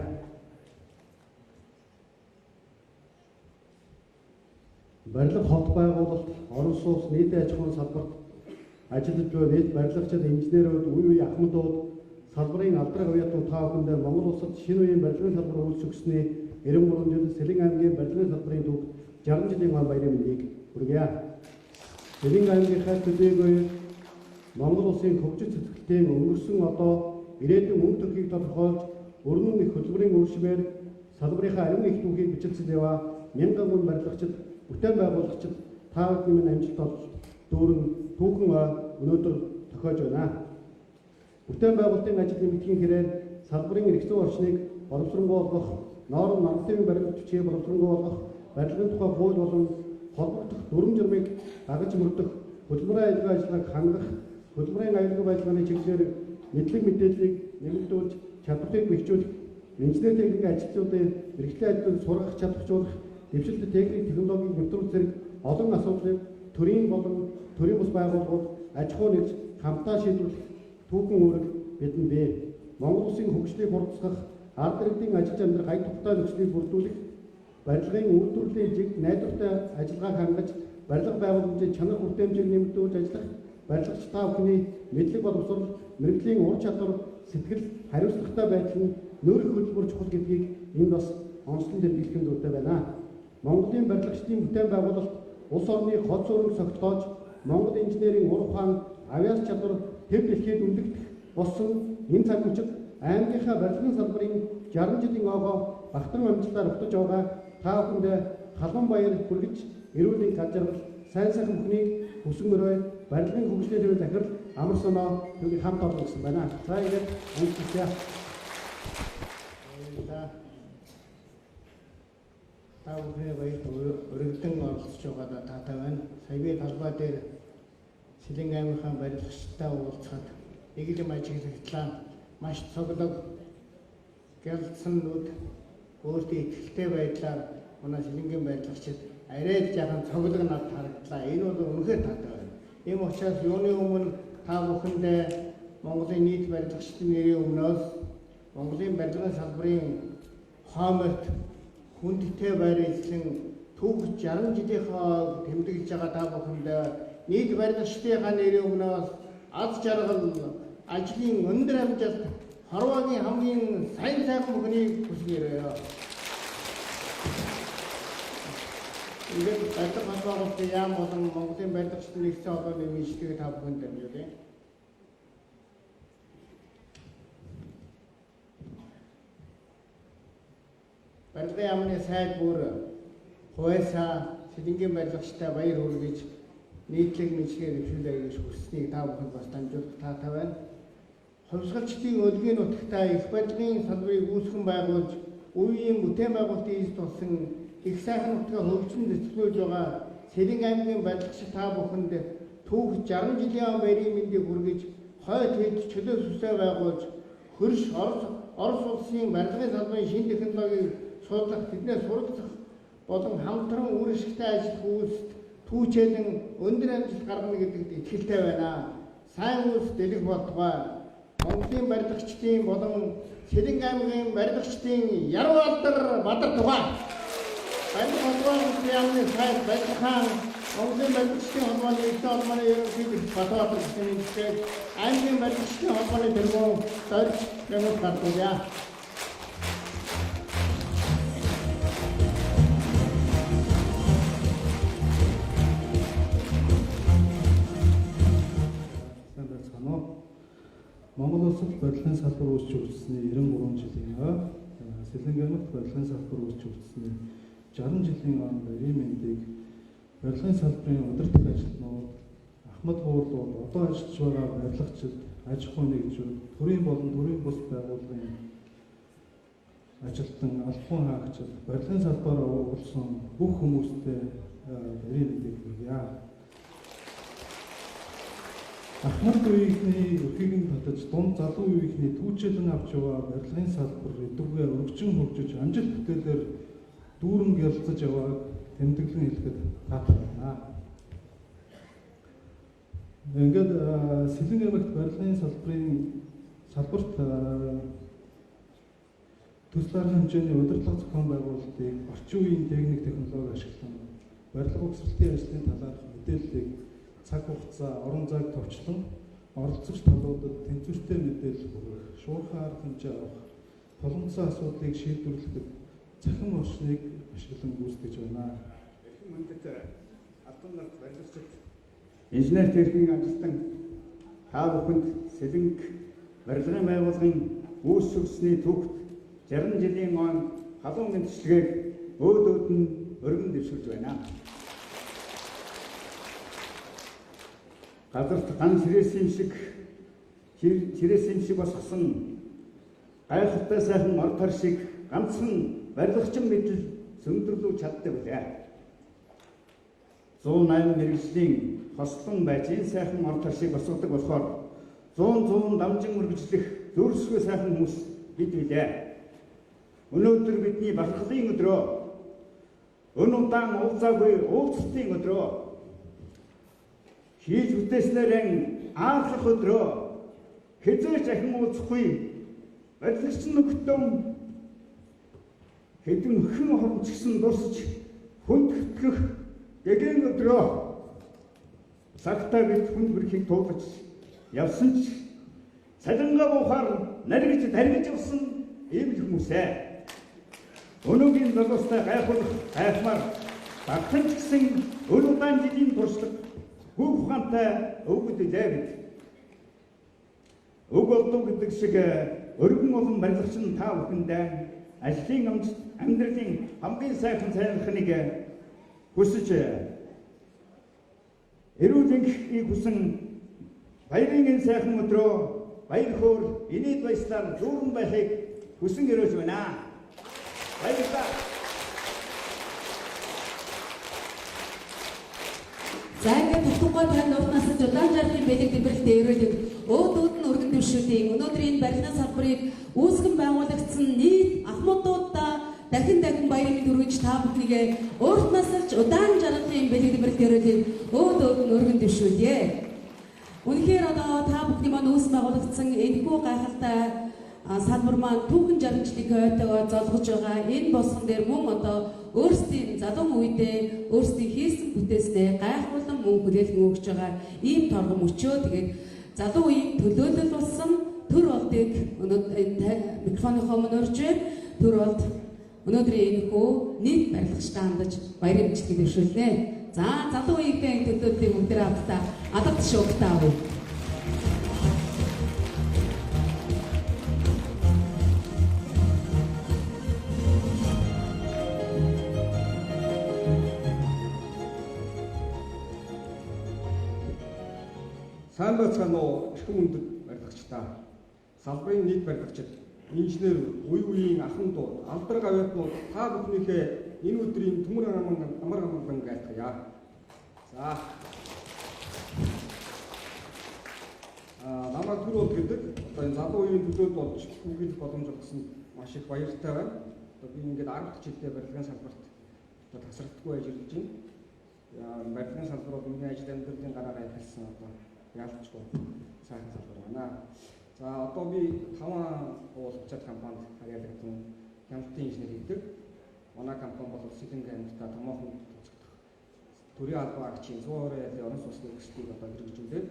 Барилга хот байгуулалт, орон сууц, нийтийн аж ахуйн салбарт ажиллаж буй нийт барилгачид, инженерүүд, үе үе ахмадууд, салбарын алдраг оюутнууд та бүхэндээ Монгол улсад шинэ үеийн барилгын салбар үүсч өгсөний 93 жил Сэлэнг аймгийн барилгын салбарын түүх 60 жилийн он баярын мэндийг хүргье. Сэлэнг аймгийнхаа төдийгүй Монгол улсын хөгжил цэцгэлтийн өнгөрсөн одоо ирээдүйн мөнгө төрхийг тодорхойлж өрнөн их хөтөлбөрийн үржимээр салбарынхаа ариун их түүхийг бичлсэн яваа мянган хүн барилгачид, бүтээн байгуулагчид та бүхний минь амжилт олж дүүрэн түүхэн өнөөдөр тохиож байна. Бүтээн байгуулалтын ажил нэмэгдэхийн хэрээр салбарын эрх зүйн орчныг боловсронгуй болгох, ноорон нарийн барилга төчийг боловсронгуй болгох, барилгын тухай хууль болон холбогдох дүрм журмыг дагаж мөрдөх, хөтөлбөрийн аюулгүй ажиллагааг хангах, хөтөлбөрийн аюулгүй байдлын чиглэлээр мэдлэг мэдээллийг нэмэгдүүлж чадварыг бэхжүүлэх, инженер техникийн ажилтнуудын мэргэжлийн ажлыг сургах чадварчуулах, дэвшилт техник технологийн нэвтрүүлэх зэрэг олон асуудлыг төрийн болон төрийн бус байгууллагууд аж ахуй нэгж хамтдаа шийдвэрлэх түүхэн үүрэг бидэнд бий. Монгол улсын хөгжлийг хурдсгах, ард иргэдийн ажил амьдрал гай тухтай нөхцөлийг бүрдүүлэх, барилгын үйлдвэрлэлийн жиг найдвартай ажиллагааг хангаж, барилга байгууламжийн чанар хүртээмжийг нэмэгдүүлж ажиллах, барилгач та бүхний мэдлэг боловсрол, мэрэгжлийн ур чадвар, сэтгэл, хариуцлагатай байдал нь нөр их хөтөлбөр чухал гэдгийг энд бас онцлон тэмдэглэх зүйтэй байна. Монголын барилгачдын бүтээн байгуулалт улс орны хол зураг согтоож, Монгол инженерийн ур ухаан, авиас чадвар төв дэлхийд үлдэгдэх болсон энэ цаг мөчид аймгийнхаа барилгын салбарын 60 жилийн огоо багтан амжилтаар утаж байгаа та бүхэндээ халуун баяр хүргэж, эрүүл мэндийн гаджаргал, сайн сайхан бүхнийг хүсэн мөрөө барилгын хөгжлийн төв захирал амар соноо түүнийг хамт олно гэсэн байна. За ингээд амжилттай. Та бүхэн баяр өргөдөн оролцож байгаадаа таатай байна. Сая би талбай дээр Сэлэнг аймгийн барилгачтай уулзахад нэг юм ажиглагдлаа. Маш цоглог гэлцэнүүд өөртөө ихтэй байдлаар манай Сэлэнгийн барилгачид арай жаахан цоглог над харагдлаа. Энэ бол үнэхээр таатай байна. Ийм учраас юуны өмнө та бүхэндээ Монголын нийт барилгачдын нэрийн өмнөөс Монголын барилгын салбарын хоомойт хүндтэй байр эзлэн түүх 60 жилийнхаа тэмдэглэж байгаа та бүхэндээ нийт барилгачдынхаа нэрийн өмнөөс аз жаргал, ажлын өндөр амжилт, хорвоогийн хамгийн сайн сайхан бүхнийг хүсгээрэй. Ингээд барилга холбоогчдын яам болон Монголын барилгачдын нэгдсэн холбооны мэдлэгийг та бүхэнд дамжуулъя. Барилгын яамны сайд бүр Хувайсаа Сэлэнгийн барилгачтай баяр хүргэж нийтлэг мэдлэгээ дэвшүүлээ гэж хүсснийг та бүхэнд бас дамжуулах таатай байна. Хувьсгалчдын өлгийн нутагтаа их барилгын салбарыг үүсгэн байгуулж, үеийн бүтээн байгуулалтын эз тусан их сайхан нутгаа хөгжин зөвлөж байгаа Сэлэнг аймгийн барилгачид та бүхэнд түүх 60 жилийн баярын мэндийг хүргэж, хойд хэд чөлөө сүсээ байгуулж, хөрш Орос улсын барилгын салбарын шинэ технологиг судлах, тэднээс суралцах болон хамтран үр ашигтай ажиллах үйлсд түүчээдэн өндөр амжилт гаргана гэдэгт итгэлтэй байна. Сайн үйлс дэлгэх болтугай. Монголын барилгачдын болон Сэлэнг аймгийн барилгачдын яруу алдар бадарtuгай. Барилга холбооны улсын яамны сайд барилгахан Монголын барилгачдын холбооны нэгдсэн холбооны ерөнхийлөгч Батбаатар гүсэмжлээд аймгийн барилгачдын холбооны тэргүүн зорж нэмэлт гардуулъя. Монгол улсад барилгын салбар үүсч өгсөн 93 жилийн Сэлэнг аймагт барилгын салбар үүсч өгсөн 60 жилийн баярын мэндийг барилгын салбарын удирдах ажилтнууд, ахмад хуурлууд, одоо ажиллаж байгаа барилгачид, аж ахуйн нэгжүүд, төрийн болон төрийн бус байгууллагын ажилтан, албан хаагчид, барилгын салбараа уулзсан бүх хүмүүстээ баярын мэндийг хүргье. Ахмад үеийнхний өрхийг татаж, дунд залуу үеийнхний түүчэлэн авч яваа барилгын салбар эдүгээр өргөжин хөгжиж, амжилт бүтээлээр дүүрэн гялцаж явааг тэмдэглэн хэлэхэд таатай байна. Ингээд Сэлэнг аймагт барилгын салбарт төсөл арга хэмжээний удирдлага зохион байгуулалтыг орчин үеийн техник технологи ашиглан барилга угсралтын ажлын талаарх мэдээллийг цаг хугацаа, орон зайг товчлон оролцогч талуудад тэнцвэртэй мэдээлэл хүргэх, шуурхай арга хэмжээ авах, тулгымцсан асуудлыг шийдвэрлэхэд цахим орчныг ашиглан гүйцэтгэж байна. Эрхэм хүндэт албан нарт барилгачид, инженер техникийн ажилтан та бүхэнд Сэлэнг барилгын байгууллагын үүсгэсний түүхт 60 жилийн он халуун мэндчилгээг өөдөөд нь өргөн дэвшүүлж байна. Газарт ганц чирээсийн шиг босгосон гайхалтай сайхан ор тар шиг ганцхан барилгачин мэдл зөндөрлөж чаддаг билээ. 108 мэргэжлийн хослон байж энэ сайхан ор тар шиг босгодог болохоор 100 дамжин мөргөжлөх зөөрсгөө сайхан хүмүүс бид билээ. Өнөөдөр бидний бахархлын өдрөө, өн удаан уулзаагүй уулзалтын өдрөө, хийж бүтээснээрэн аарлах өдрөө, хэзээ ч ахин уулзахгүй барилгачид нөхдөм хэдэн хэн хоромчгсан дурсаж хүндэтгэх гэгэн өдрөө цагтаа бид хүнд бүрхийг туулж явсан ч цалингаа буухаар наригж таригж явсан ийм л хүмүүсээ өнөөгийн залуустай гайхуулах гайхмаар багтан ч гэсэн өн удаан жилийн туршлага бүх ухаантай өвгөд илээ бид. Өг олдов гэдэг шиг өргөн олон барилгачин та бүхэндээ ажлын амжилт, амьдралын хамгийн сайхан сайхныг хүсэж эрүүл энхийг хүсэн баярын энэ сайхан өдрөө баяр хөөр инээд баяслаар дүүрэн байхыг хүсэн өрөөж байна. Баярлалаа. За ингээд бүхгүйгээр тань нуурнаас удаан жаргын бэлэг дэврэлтэй өрөөлөг өөдүүд нь өргөн дэвшүүлдэг. Өнөөдрийн барилгын салбарыг үүсгэн байгуулагдсан нийт ахмадуудаа дахин баярын мэнд хүргэж та бүхнийг өөрт насалж удаан жаргын бэлэг дэврэлтэй өрөөлөг өөдүүд нь өргөн дэвшүүлье. Үнэхээр одоо та бүхний маань үүсгэн байгуулагдсан энэхүү гайхалтай салбар маань түүхэн 60 жилийн хойтойгоо золгож байгаа. Энэ босгон дээр мөн одоо өөрсдийн залуу үедээ өөрсдийн хийсэн бүтээснээ гайхуулан мөн хүрээлэн өгч байгаа ийм торгом өчөө. Тэгээд залуу үеийн төлөөлөл болсон төр болдыг микрофоныхоо мөн урьж төр болд өнөөдрийн энэхүү нийт барилгачтай хандаж баярын мэдлэгийг дэвшүүлнэ. За залуу үеийн төлөөллийг бүгдээ хамтдаа алга тушаалтаа авъя. сайн байцгаана уу эрхэм хүндэт барилгачдаа. Салбарын нийт барилгачид, инженер, үеийн ахын дуу, алдар гавьяатнууд та бүхнийхээ энэ өдрийн төмөр амар амгалан гайтгая. За. Намайг түрүү гэдэг одоо энэ залуу үеийн төлөөд болж бүгд боломж олгосон маш их баяртай байна. Одоо би ингээд 10 жилдээ барилгын салбарт одоо тасралтгүй ажиллаж байна. Барилгын салбар бол миний ажил амьдралын гараараа эхэлсэн одоо ялцгүй сайхан салбар байна. За одоо би 5 уулзалт компанид харьяалагдсан хяналтын инженер хийдэг. Манай компани бол Сэлэнг аймагта томоохон тусгах төрийн албан агчийн 100% яалын орон сууцны өсөлтийг одоо хэрэгжүүлээд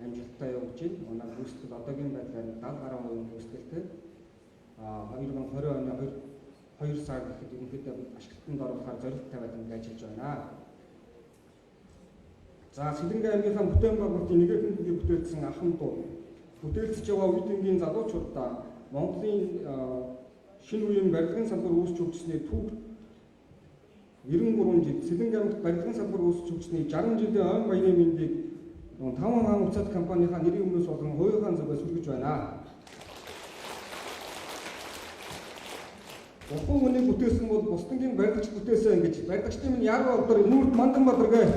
амжилттай явуулж байна. Манай гүйцэтгэл одоогийн байдлаар 70% гүйцэтгэлтэй. 2020 оны 2 сар гэхэд ерөнхийдөө ашиглалтанд оруулахаар зорилт тавиад ингээд ажиллаж байна. За Сэлэнг аймгийнхаа бүтээн байгуулалтын нэгэн бүтээлсэн ахын дуу бүтээлцэж яваа үе дэнгийн залуучуудаа Монголын шинэ үеийн барилгын салбар үүсч хөгжсөний түүх 93 жил Сэлэнг аймагт барилгын салбар үүсч хөгжсөний 60 жилийн ойн баярын мэндийг 5 хаан уцаад компанийнхаа нэрийн өмнөөс болон хувийнхаа зүгээс хүргэж байна. Ухаан хүнийг бүтээсэн бол бусдынгийн барилгач бүтээсэн гэж барилгачдын минь яг одоо нүүрд мандан бадаргай.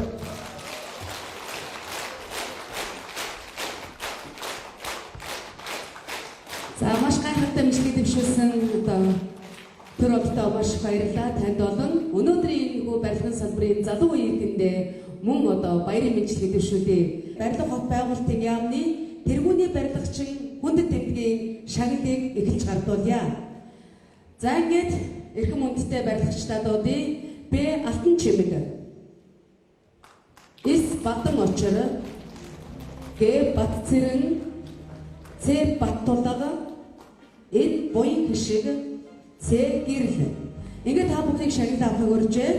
За маш гайхалтай мэдлэг дэвшүүлсэн одоо төр октоо маш баярлалаа танд олон. Өнөөдрийн энэ барилгын салбарын залуу үеийнхэндээ мөн одоо баярын мэдлэг дэвшүүлээ. Барилга хот байгуулалтын яамны тэргүүний барилгачин хүндэт тэмдгийн шагналыг эхэлж гардуулъя. За ингээд эрхэм хүндтэй барилгачдуудын Б алтан чимэг, С бадан очор, Г бат цэрэн, С бат тулга, Н буян хишиг, С гэрэл. Ингээд та бүхнийг шагнал авахыг урьжээ.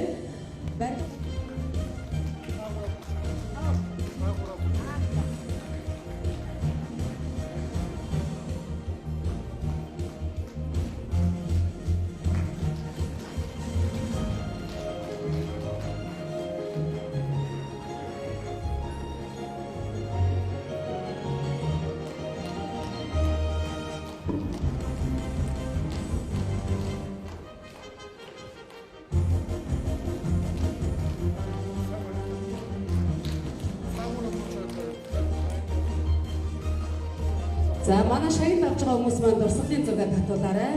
За манай шагнал авч байгаа хүмүүс маань дурсгалын зураг татуулаарай.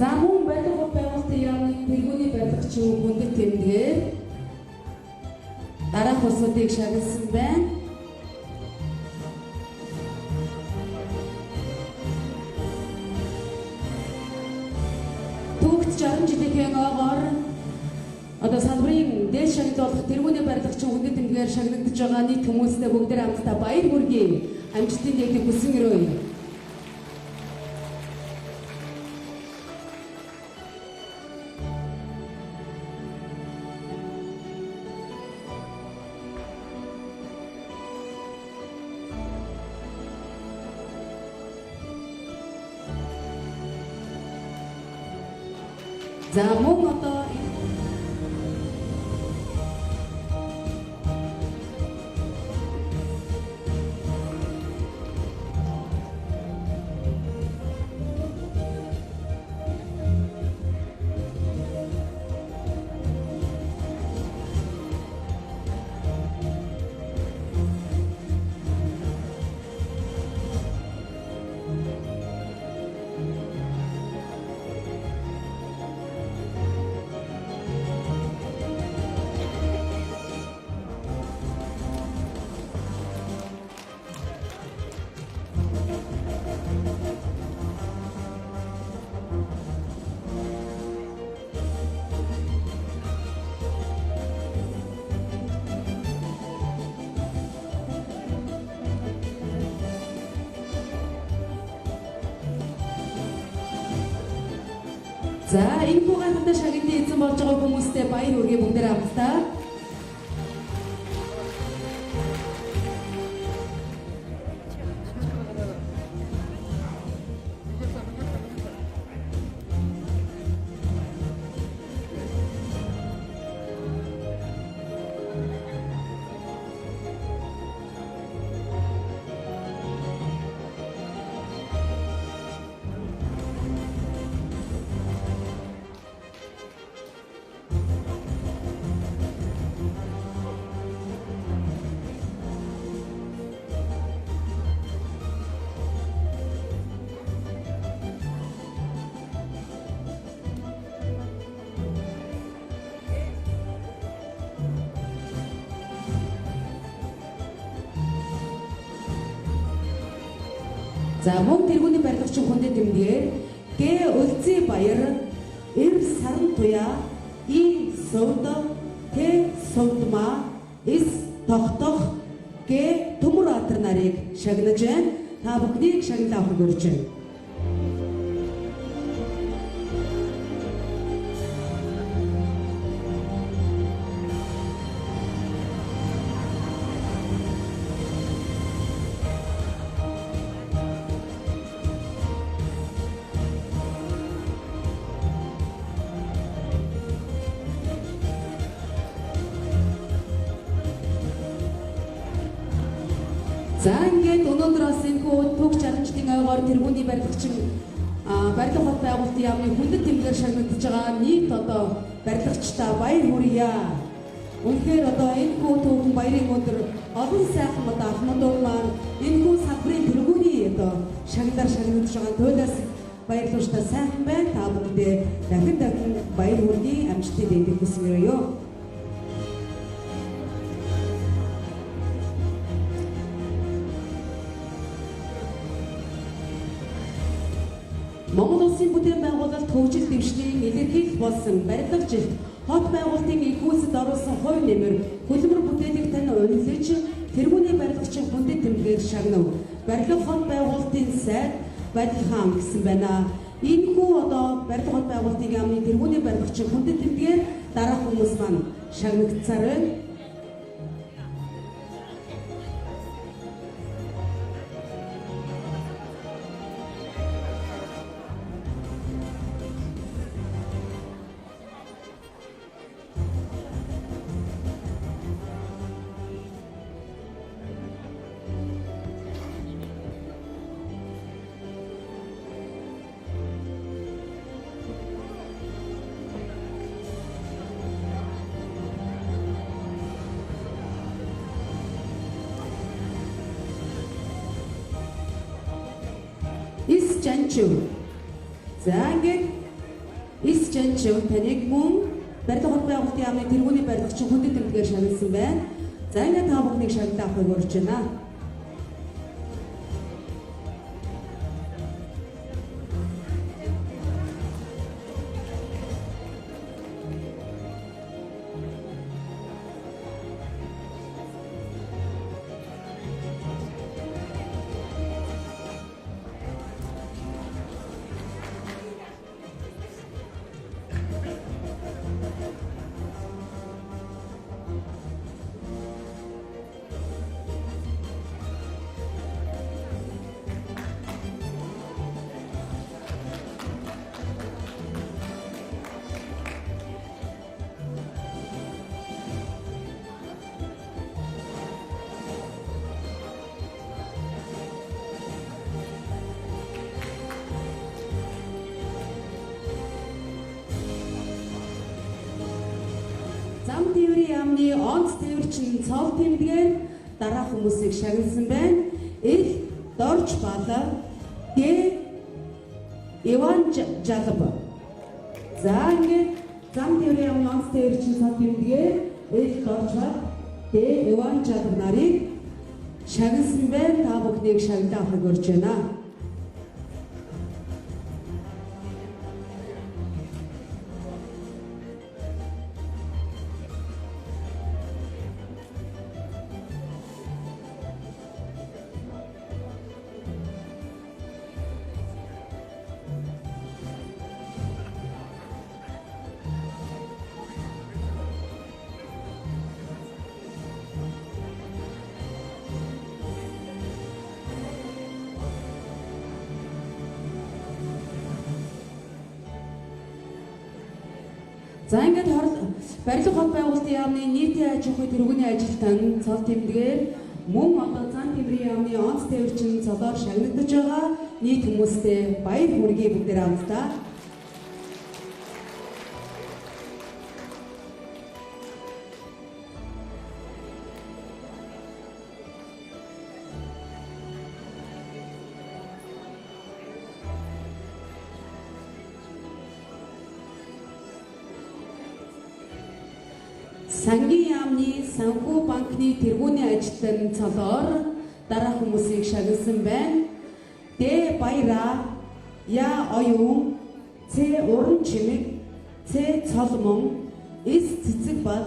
За мөн барилга хот байгуулалтын яамны тэргүүний барилгачийн хүндэт тэмдгээр дараах улсуудыг шагналсан байна. Түүхт 60 жилийн ойгоор одоо салбарын дээд шагнал болох тэргүүний барилгачийн хүндэт тэмдгээр шагнагдж байгаа нийт хүмүүстэй бүгдээ хамтдаа баяр хүргэе. Амжилтын дэглийг хүсэн өрөөе. За мөн одоо за энэ гайхалтай шагналын эзэн болж байгаа хүмүүстэй баяр хүргэе бүгдээ хамтдаа. За мөн тэргүүний барилгачин хүндэт тэмдгээр Г Өлзий баяр, Р Саран туяа, И Сувд, Т Сувдмаа, С Тогтох, Г Төмөр Атар нарыг шагнаж байна. Та бүхнийг шагналаа авах гэж байна. За ингээд өнөөдөр бас энэхүү түүх чарамжтын ойгоор тэргүүний барилгачин барилга хот байгуулалтын яамны хүндэт тэмдгээр шагнагдж байгаа нийт одоо барилгачтай баяр хүргье. Үнэхээр одоо энэхүү түүхэн баярын өдөр олон сайхан одоо ахмадууд маань энэхүү салбарын тэргүүний одоо шагналаар шагнагдж байгаа туйлаас баярлуулж та сайхан байна. Та бүхэндээ дахин баяр хүргэе. Амжилттай дэндэх хүсмээрээ. Монгол Улсын бүтээн байгуулалт хөгжил дэвшлийн илэрхийлэл болсон барилга жилд хот байгуулалтын ихүүсэд оруулсан хувь нэмэр хөдөлмөр бүтээлийг тань үнэлж тэргүүний барилгачин хүндэт тэмдгээр шагнав. Барилга хот байгуулалтын сайд Бадилхан гэсэн байна. Энэхүү одоо барилга хот байгуулалтын яамны тэргүүний барилгачин хүндэт тэмдгээр дараах хүмүүс маань шагнагдсаар байна. Жанчив. За ингээд Жанчив таныг мөн барилга хот байгуулалтын яамны тэргүүний барилгачин хүндэт тэмдгээр шагналсан байна. За ингээд та бүхнийг шагналаа авахыг урьж байна. Зам тээврийн яамны онц тээвэрчин цол тэмдгээр дараах хүмүүсийг шагналсан байна. Эл Дорж Бала, Д Иван Жалб. За ингээд зам тээврийн яамны онц тээвэрчин цол тэмдгээр Эл Дорж Бала, Д Иван Жалб нарыг шагналсан байна. Та бүхнийг шагналаа авахыг урьж байна. За ингээд барилга хот байгуулалтын яамны нийтийн аж ахуй тэргүүний ажилтан цол тэмдгээр мөн одоо зам тээврийн яамны онц тээвэрчин цолоор шагнагдаж байгаа нийт хүмүүстээ баяр хүргэе бүгдээр хамтдаа. Сангийн яамны санхүү банкны тэргүүний ажилтан цолоор дараах хүмүүсийг шагналсан байна. Д баяра, Я оюун, Ц уран чимэг, Ц цолмон, С цэцэг бол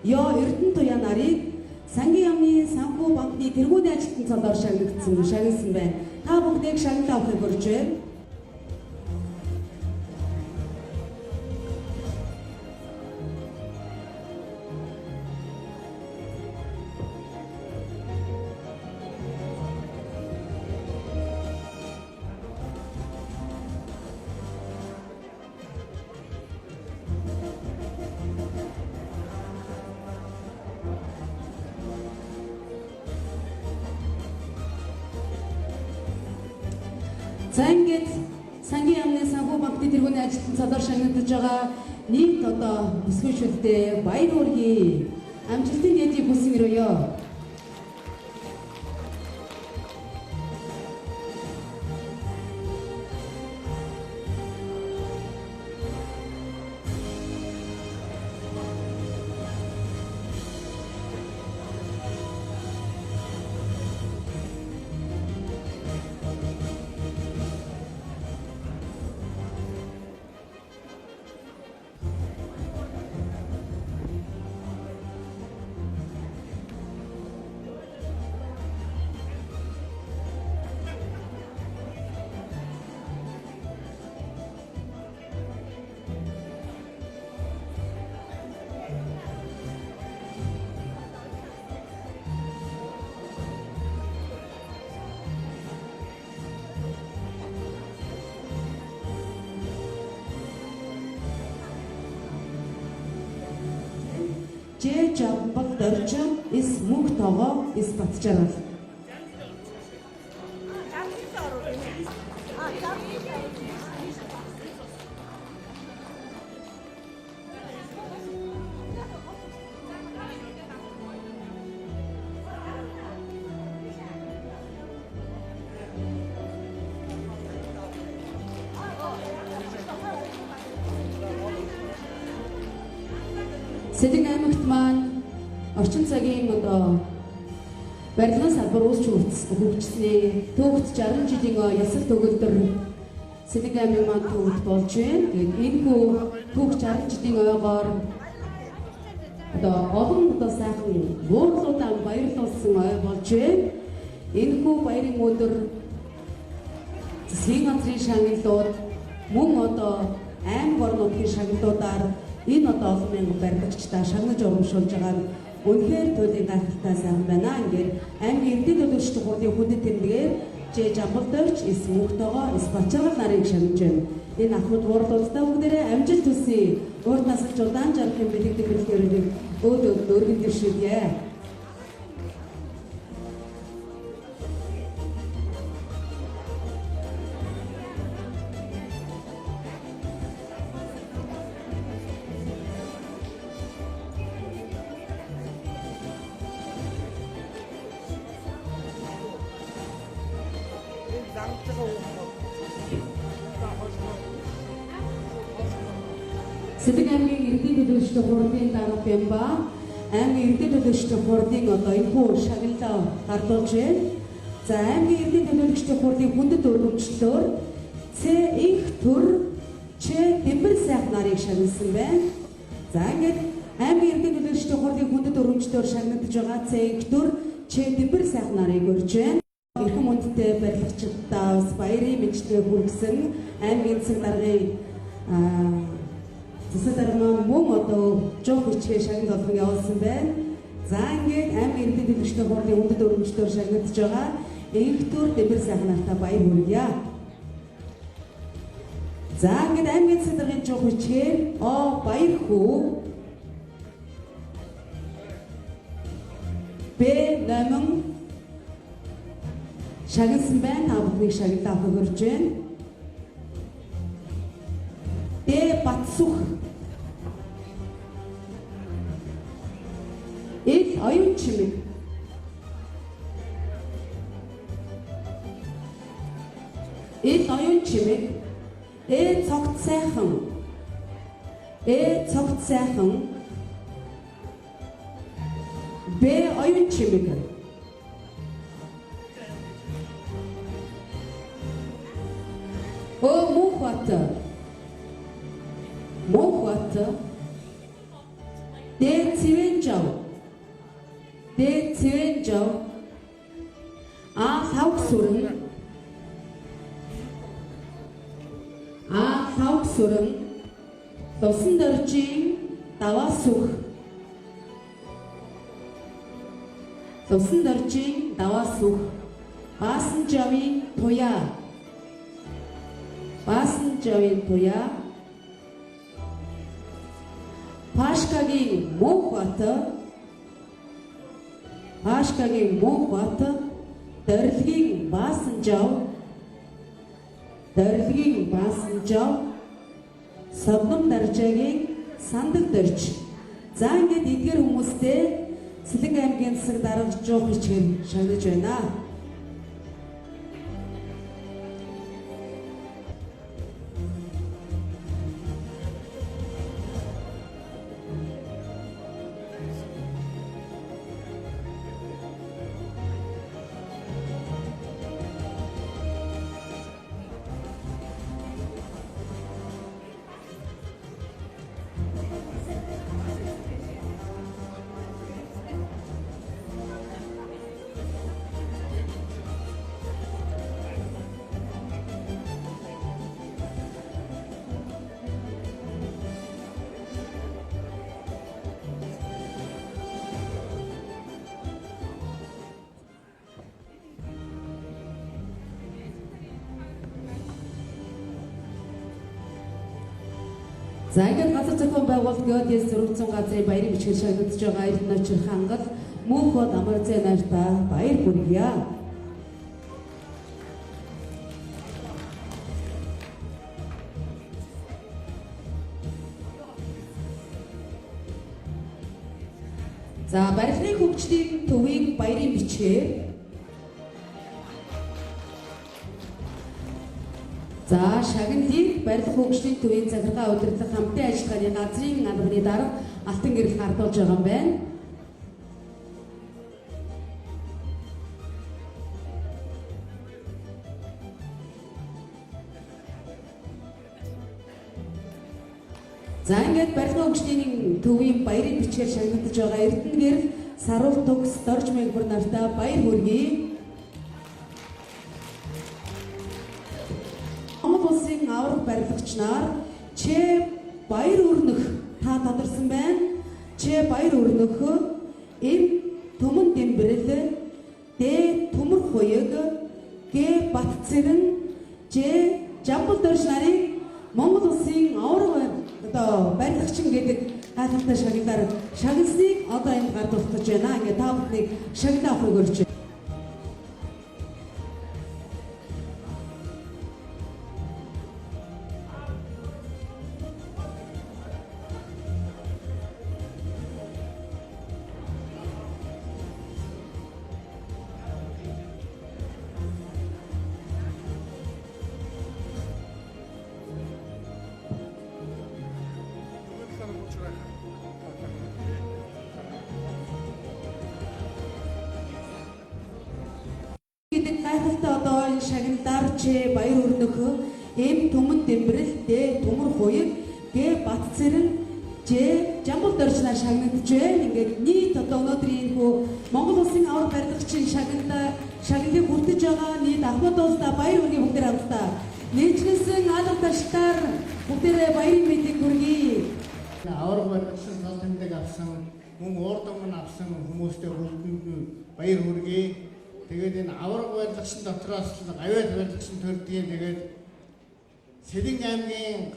Ё эрдэнэ туяа нарыг Сангийн яамны санхүү банкны тэргүүний ажилтны цолоор шагнасан байна. Та бүгдийг шагналаа авахыг хүрч байна. За ингээд Сангийн яамны санхүү банкны тэргүүний ажилтны цолоор шагнагдаж байгаа нийт одоо бүсгүйчүүдтэй баяр хүргэе. Амжилтын дэдийг хүсэн өрөөё. Ж жамбал дөржин эс мөнх тоогоо эс батчаарал. Сэдэн аймагт маань орчин цагийн одоо барилгын салбар үүсч хөгжсөний төвд 60 жилийн ясал төгөлдөр Сэдэн аймаг маань төвд болж байна. Тэгээд энэ төвд 60 жилийн ойгоор одоо олон одоо сайхан буурлуудаа баярлуулсан ой болж байна. Энэ баярын өдөр засгийн газрын шагналууд мөн одоо аймаг орнуудын шагналуудаар энэ одоо олон мянган баримтчдаа шагнаж урамшуулж байгаа нь үнэхээр туйлын гайхалтай сайн байна. Ингээд аймгийн эрдэнэ төлөөлөгчдийн хурлын хүндэт тэмдгээр Ж жамбалдагч эс мөнхтойгоо эс бачааргал нарыг шагнаж байна. Энэ ахмад буурлуудтай бүгдээрээ амжилт хүсье. Урд насалж удаан жаргахын бэлэгдэх хэлхээрийг өөдөө өргөн дэвшүүлье. Сэдэн аймгийн эрдэнэ төлөөлөгчдийн хурлын дарга Бямба аймгийн эрдэнэ төлөөлөгчдийн хурлын одоо энэхүү шагналаа гардуулж байна. За аймгийн эрдэнэ төлөөлөгчдийн хурлын хүндэт өргөмжлөлөөр Ц инх төр Ч дэмбэр сайх нарыг шагналсан байна. За ингээд аймгийн эрдэнэ төлөөлөгчдийн хурлын хүндэт өргөмжлөлөөр шагнагдж байгаа Ц инх төр Ч дэмбэр сайх нарыг урьж байна. Эрхэм хүндтэй барилгачдаа бас баярын мэдлэгээ хүргэсэн аймгийн засаг даргын засаг дарга мөн одоо жоо хүчгээ шагнал болгон явуулсан байна. За ингээд аймгийн эрдэнэ төлөөлөгчдийн хурлын хүндэт өргөмжлөлөөр шагнагдж байгаа энх төр дэмбэр сайх нартай баяр хүргье. За ингээд аймгийн засаг даргын жоо хүчгээр баяр хүү Б номон шагналсан байна. Та бүхнийг шагналаа авах хүрж байна. Д батсух Л оюун чимэг Л оюун чимэг цогт сайхан цогт сайхан Б оюун чимэг Мөнхбат. Дэцвэнжав. Савгсүрэн. Савгсүрэн. Тосон дөржийн даваасүх. Баасанжавын туяа. Пашкагийн Мөнхбат. Дөрөлгийн Баасанжав. Содном даржаагийн Сандаг дөрж. За ингээд эдгээр хүмүүстэй Сэлэнг аймгийн засаг дарга жуух хичээл шагнаж байна. За ингээд газар зохион байгуулалт ГДС зөрчилсөн газрын баярын бичгээр шагнагдж байгаа Эрдэнэ Очир хангал Мөнхбат Амарзай нартай баяр хүргье. За барилгын хөгжлийн төвийн баярын бичгээр шагналыг барилга хөгжлийн төвийн захиргаа удирдлага хамтын ажиллагааны газрын албаны дарга Алтан гэрэл гардуулж байгаа юм байна. За ингээд барилга хөгжлийн төвийн баярын бичгээр шагнагдж байгаа Эрдэнэ гэрэл Саруул Төгс Дорж Мэгбэр нартай баяр хүргэе. Аврах барилгач нар Ч баяр өрнөх та тодорсон байна. Ч баяр өрнөх М төмөн дэмбэрэл Д төмөр хуяг Г бат цэрэн Ж жамбал дөрж нарыг Монгол улсын аврах барилгачин гэдэг гайхалтай шагналаар шагналыг одоо энд гардуулж байна. Ингээ та бүхнийг шагнал авахыг өрж байна. Гайхалтай одоо энэ шагналаар Ч баяр өрнөх М төмөн дэмбэрэл Д төмөр хуяг Г бат цэрэн Ж жамбал дөрж нар шагнагдж байна. Ингээд нийт одоо өнөөдрийн энэ Монгол улсын аврах барилгачин шагналыг бүрдэж байгаа нийт Ахмад улсаа баяр хүргэе бүгдээр хамтдаа. Нийтлэлсэн алга таштаар бүгдээрээ баярын мэндийг хүргэе. Аврах барилгачин цал тэмдэг авсан, мөн уурдан мань авсан хүмүүстэй хүрдэнд нь баяр хүргэе. Тэгээд энэ аврах барилгачин дотроос гавьяат барилгачин төрдгийн тэгээд Сэлэнг аймгийн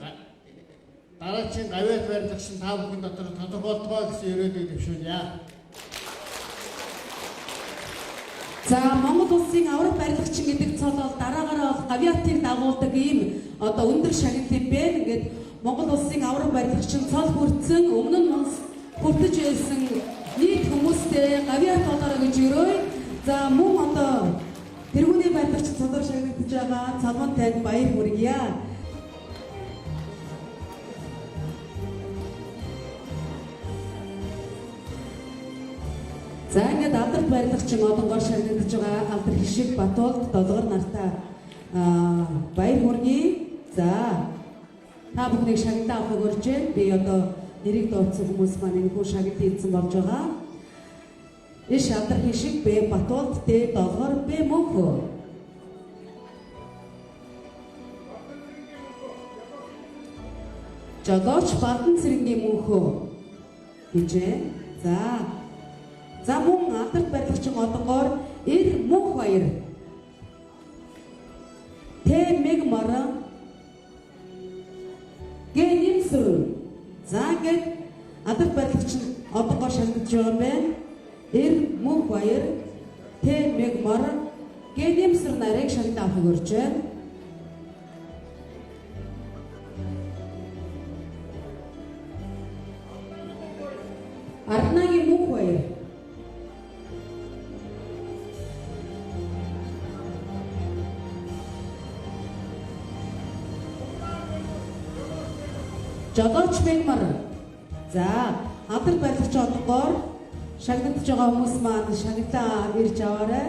дараагийн гавьяат барилгачин та бүхэн дотор тодорхойлтгоо гэсэн ерөөдөө төвшүүлье. За Монгол улсын аврах барилгачин гэдэг цол бол дараагаараа гавьяатыг дагуулдаг ийм одоо өндөр шагнал юм байна. Ингээд Монгол улсын аврах барилгачин цол хүртсэн өмнө нь хүртэж байсан нийт хүмүүстэй гавьяат болоорой гэж өрөөе. За мөн одоо тэргүүний барилгач цолоор шагнагдж байгаа цалман танд баяр хүргье. За ингээд алдарт барилгачин одонгоор шагнагдж байгаа Алдар Хишиг Батуулд Долгор нартай баяр хүргэе. бүхнийг шагналтаа авахыг урьж байна. Би одоо нэрийг дуудсан хүмүүс маань энэ хүн шагналт хийсэн болж байгаа. Иш алдархын шиг Б Батуулд, Д Долгор, Б Мөнхөө. Жолооч Балдан цэргийн Мөнхөө гэжээ. За мөн алдарт барилгачин одонгоор Эр Мөнх баяр. Т Мэг Маран Гэнэмсүр. За ингээд алдарт барилгачин одонгоор шагнаж байгаа юм байна. Эр Мөнх баяр, Т Мэг Маран Гэнэмсүр нарыг шагнаж авахыг урьж байна. Арнагийн Мөнх баяр. Жолооч Мэгмар. За, алдарт барилгач одонгоор шагнагдж байгаа хүмүүс маань шагналаа ирж аваарай.